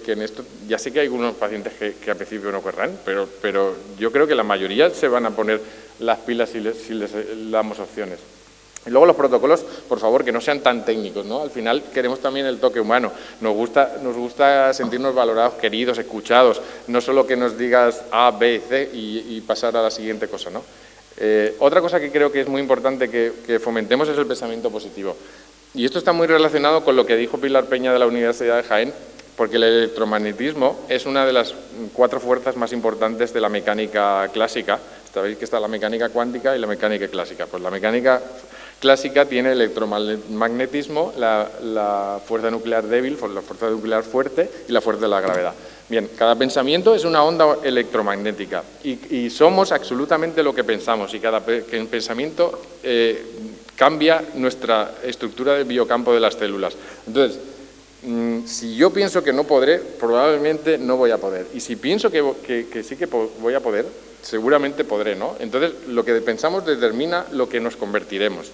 en esto, ya sé que hay algunos pacientes que al principio no querrán, pero yo creo que la mayoría se van a poner las pilas si les damos opciones. Y luego los protocolos, por favor, que no sean tan técnicos, ¿no? Al final queremos también el toque humano. Nos gusta sentirnos valorados, queridos, escuchados, no solo que nos digas A, B, C y pasar a la siguiente cosa, ¿no? Otra cosa que creo que es muy importante que fomentemos es el pensamiento positivo. Y esto está muy relacionado con lo que dijo Pilar Peña de la Universidad de Jaén, porque el electromagnetismo es una de las 4 fuerzas más importantes de la mecánica clásica. Sabéis que está la mecánica cuántica y la mecánica clásica. Pues la mecánica clásica tiene electromagnetismo, la fuerza nuclear débil, la fuerza nuclear fuerte y la fuerza de la gravedad. Bien, cada pensamiento es una onda electromagnética y somos absolutamente lo que pensamos y cada pensamiento cambia nuestra estructura del biocampo de las células. Entonces, si yo pienso que no podré, probablemente no voy a poder. Y si pienso que sí que voy a poder, seguramente podré, ¿no? Entonces, lo que pensamos determina lo que nos convertiremos.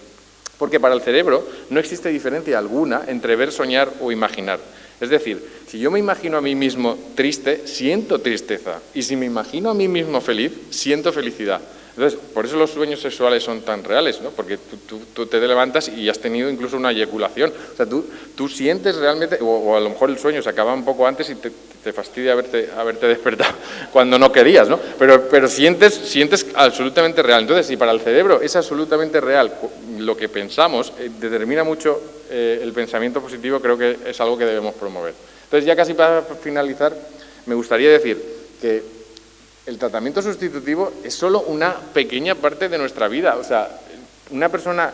Porque para el cerebro no existe diferencia alguna entre ver, soñar o imaginar. Es decir, si yo me imagino a mí mismo triste, siento tristeza. Y si me imagino a mí mismo feliz, siento felicidad. Entonces, por eso los sueños sexuales son tan reales, ¿no? Porque tú te levantas y has tenido incluso una eyaculación. O sea, tú sientes realmente, o a lo mejor el sueño se acaba un poco antes y te fastidia haberte despertado cuando no querías, ¿no? Pero sientes absolutamente real. Entonces, si para el cerebro es absolutamente real lo que pensamos, determina mucho el pensamiento positivo, creo que es algo que debemos promover. Entonces, ya casi para finalizar, me gustaría decir que el tratamiento sustitutivo es solo una pequeña parte de nuestra vida. O sea, una persona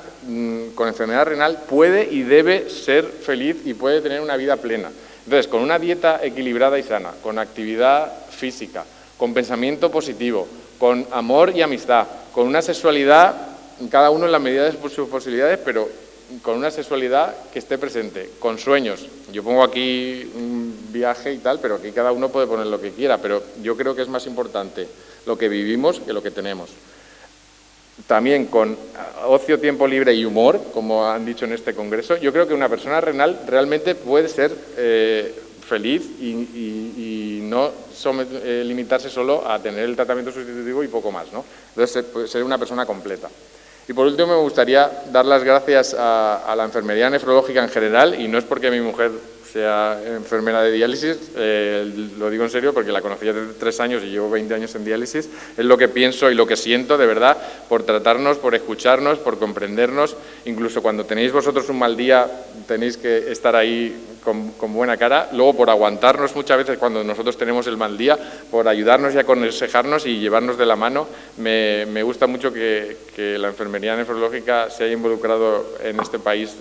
con enfermedad renal puede y debe ser feliz y puede tener una vida plena. Entonces, con una dieta equilibrada y sana, con actividad física, con pensamiento positivo, con amor y amistad, con una sexualidad, cada uno en la medida de sus posibilidades, pero con una sexualidad que esté presente, con sueños. Yo pongo aquí un viaje y tal, pero aquí cada uno puede poner lo que quiera, pero yo creo que es más importante lo que vivimos que lo que tenemos. También con ocio, tiempo libre y humor, como han dicho en este congreso, yo creo que una persona renal realmente puede ser feliz y no limitarse solo a tener el tratamiento sustitutivo y poco más, ¿no? Entonces, puede ser una persona completa. Y por último, me gustaría dar las gracias a la enfermería nefrológica en general, y no es porque mi mujer sea enfermera de diálisis, lo digo en serio porque la conocí desde 3 años y llevo 20 años en diálisis, es lo que pienso y lo que siento de verdad por tratarnos, por escucharnos, por comprendernos. Incluso cuando tenéis vosotros un mal día tenéis que estar ahí con buena cara, luego por aguantarnos muchas veces cuando nosotros tenemos el mal día, por ayudarnos y aconsejarnos y llevarnos de la mano. Me gusta mucho que la enfermería nefrológica se haya involucrado en este país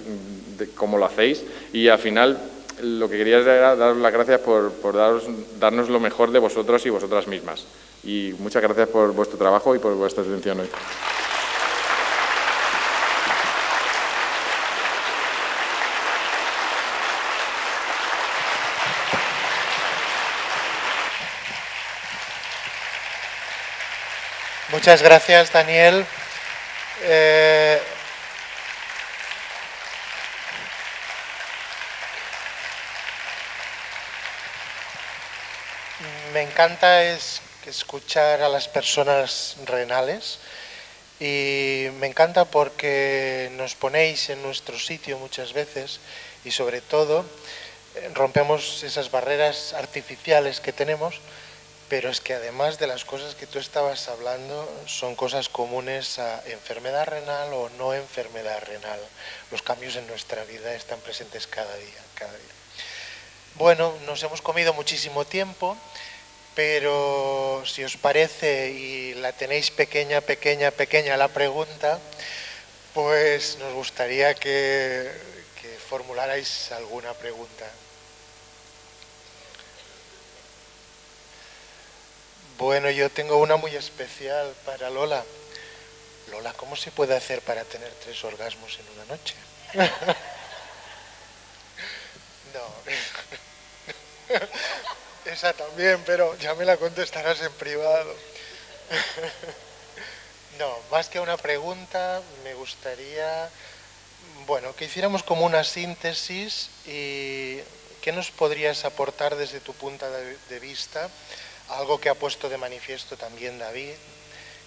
como lo hacéis, y al final lo que quería era daros las gracias por darnos lo mejor de vosotros y vosotras mismas. Y muchas gracias por vuestro trabajo y por vuestra atención hoy. Muchas gracias, Daniel. Me encanta escuchar a las personas renales y me encanta porque nos ponéis en nuestro sitio muchas veces y sobre todo rompemos esas barreras artificiales que tenemos, pero es que además de las cosas que tú estabas hablando son cosas comunes a enfermedad renal o no enfermedad renal. Los cambios en nuestra vida están presentes cada día, cada día. Bueno, nos hemos comido muchísimo tiempo, pero si os parece y la tenéis pequeña la pregunta, pues nos gustaría que formularais alguna pregunta. Bueno, yo tengo una muy especial para Lola. Lola, ¿cómo se puede hacer para tener 3 orgasmos en una noche? No. Esa también, pero ya me la contestarás en privado. No, más que una pregunta, me gustaría, bueno, que hiciéramos como una síntesis y ¿qué nos podrías aportar desde tu punto de vista? Algo que ha puesto de manifiesto también David,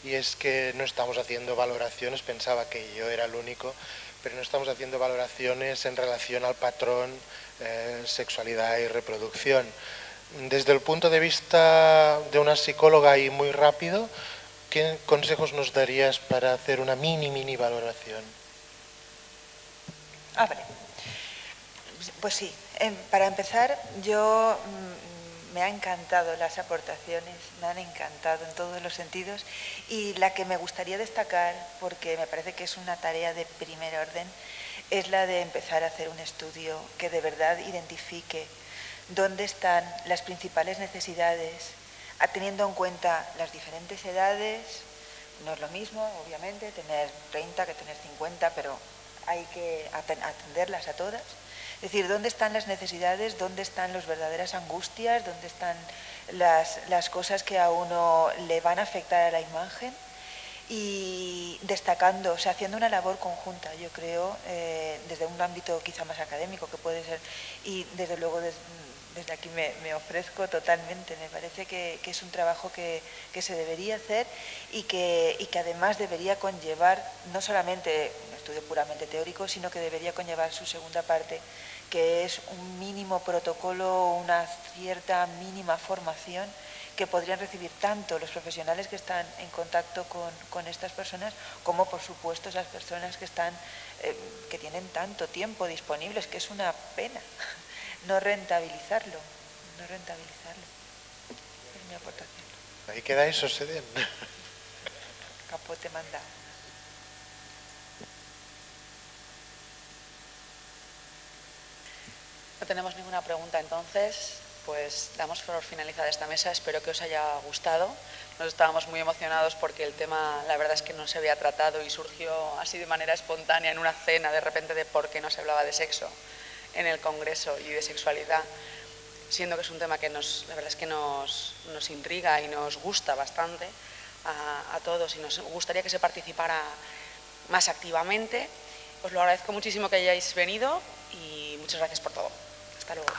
y es que no estamos haciendo valoraciones, pensaba que yo era el único, pero no estamos haciendo valoraciones en relación al patrón sexualidad y reproducción. Desde el punto de vista de una psicóloga y muy rápido, ¿qué consejos nos darías para hacer una mini valoración? Vale. Pues sí, para empezar, yo me han encantado las aportaciones, me han encantado en todos los sentidos, y la que me gustaría destacar, porque me parece que es una tarea de primer orden, es la de empezar a hacer un estudio que de verdad identifique dónde están las principales necesidades, teniendo en cuenta las diferentes edades. No es lo mismo, obviamente, tener 30 que tener 50, pero hay que atenderlas a todas. Es decir, ¿dónde están las necesidades? ¿Dónde están las verdaderas angustias? ¿Dónde están las cosas que a uno le van a afectar a la imagen? Y destacando, o sea, haciendo una labor conjunta, yo creo, desde un ámbito quizá más académico que puede ser, y desde luego desde aquí me ofrezco totalmente. Me parece que es un trabajo que se debería hacer y que además debería conllevar no solamente un estudio puramente teórico, sino que debería conllevar su segunda parte, que es un mínimo protocolo, una cierta mínima formación que podrían recibir tanto los profesionales que están en contacto con estas personas, como por supuesto esas personas que tienen tanto tiempo disponible. Es que es una pena no rentabilizarlo. Es mi aportación. Ahí queda eso, Sedén. Capote manda. No tenemos ninguna pregunta, entonces pues damos por finalizada esta mesa. Espero que os haya gustado. Nos estábamos muy emocionados porque el tema, la verdad es que no se había tratado y surgió así de manera espontánea en una cena de repente de por qué no se hablaba de sexo en el Congreso y de sexualidad, siendo que es un tema que la verdad es que nos intriga y nos gusta bastante a todos, y nos gustaría que se participara más activamente. Os lo agradezco muchísimo que hayáis venido y muchas gracias por todo. Hasta luego.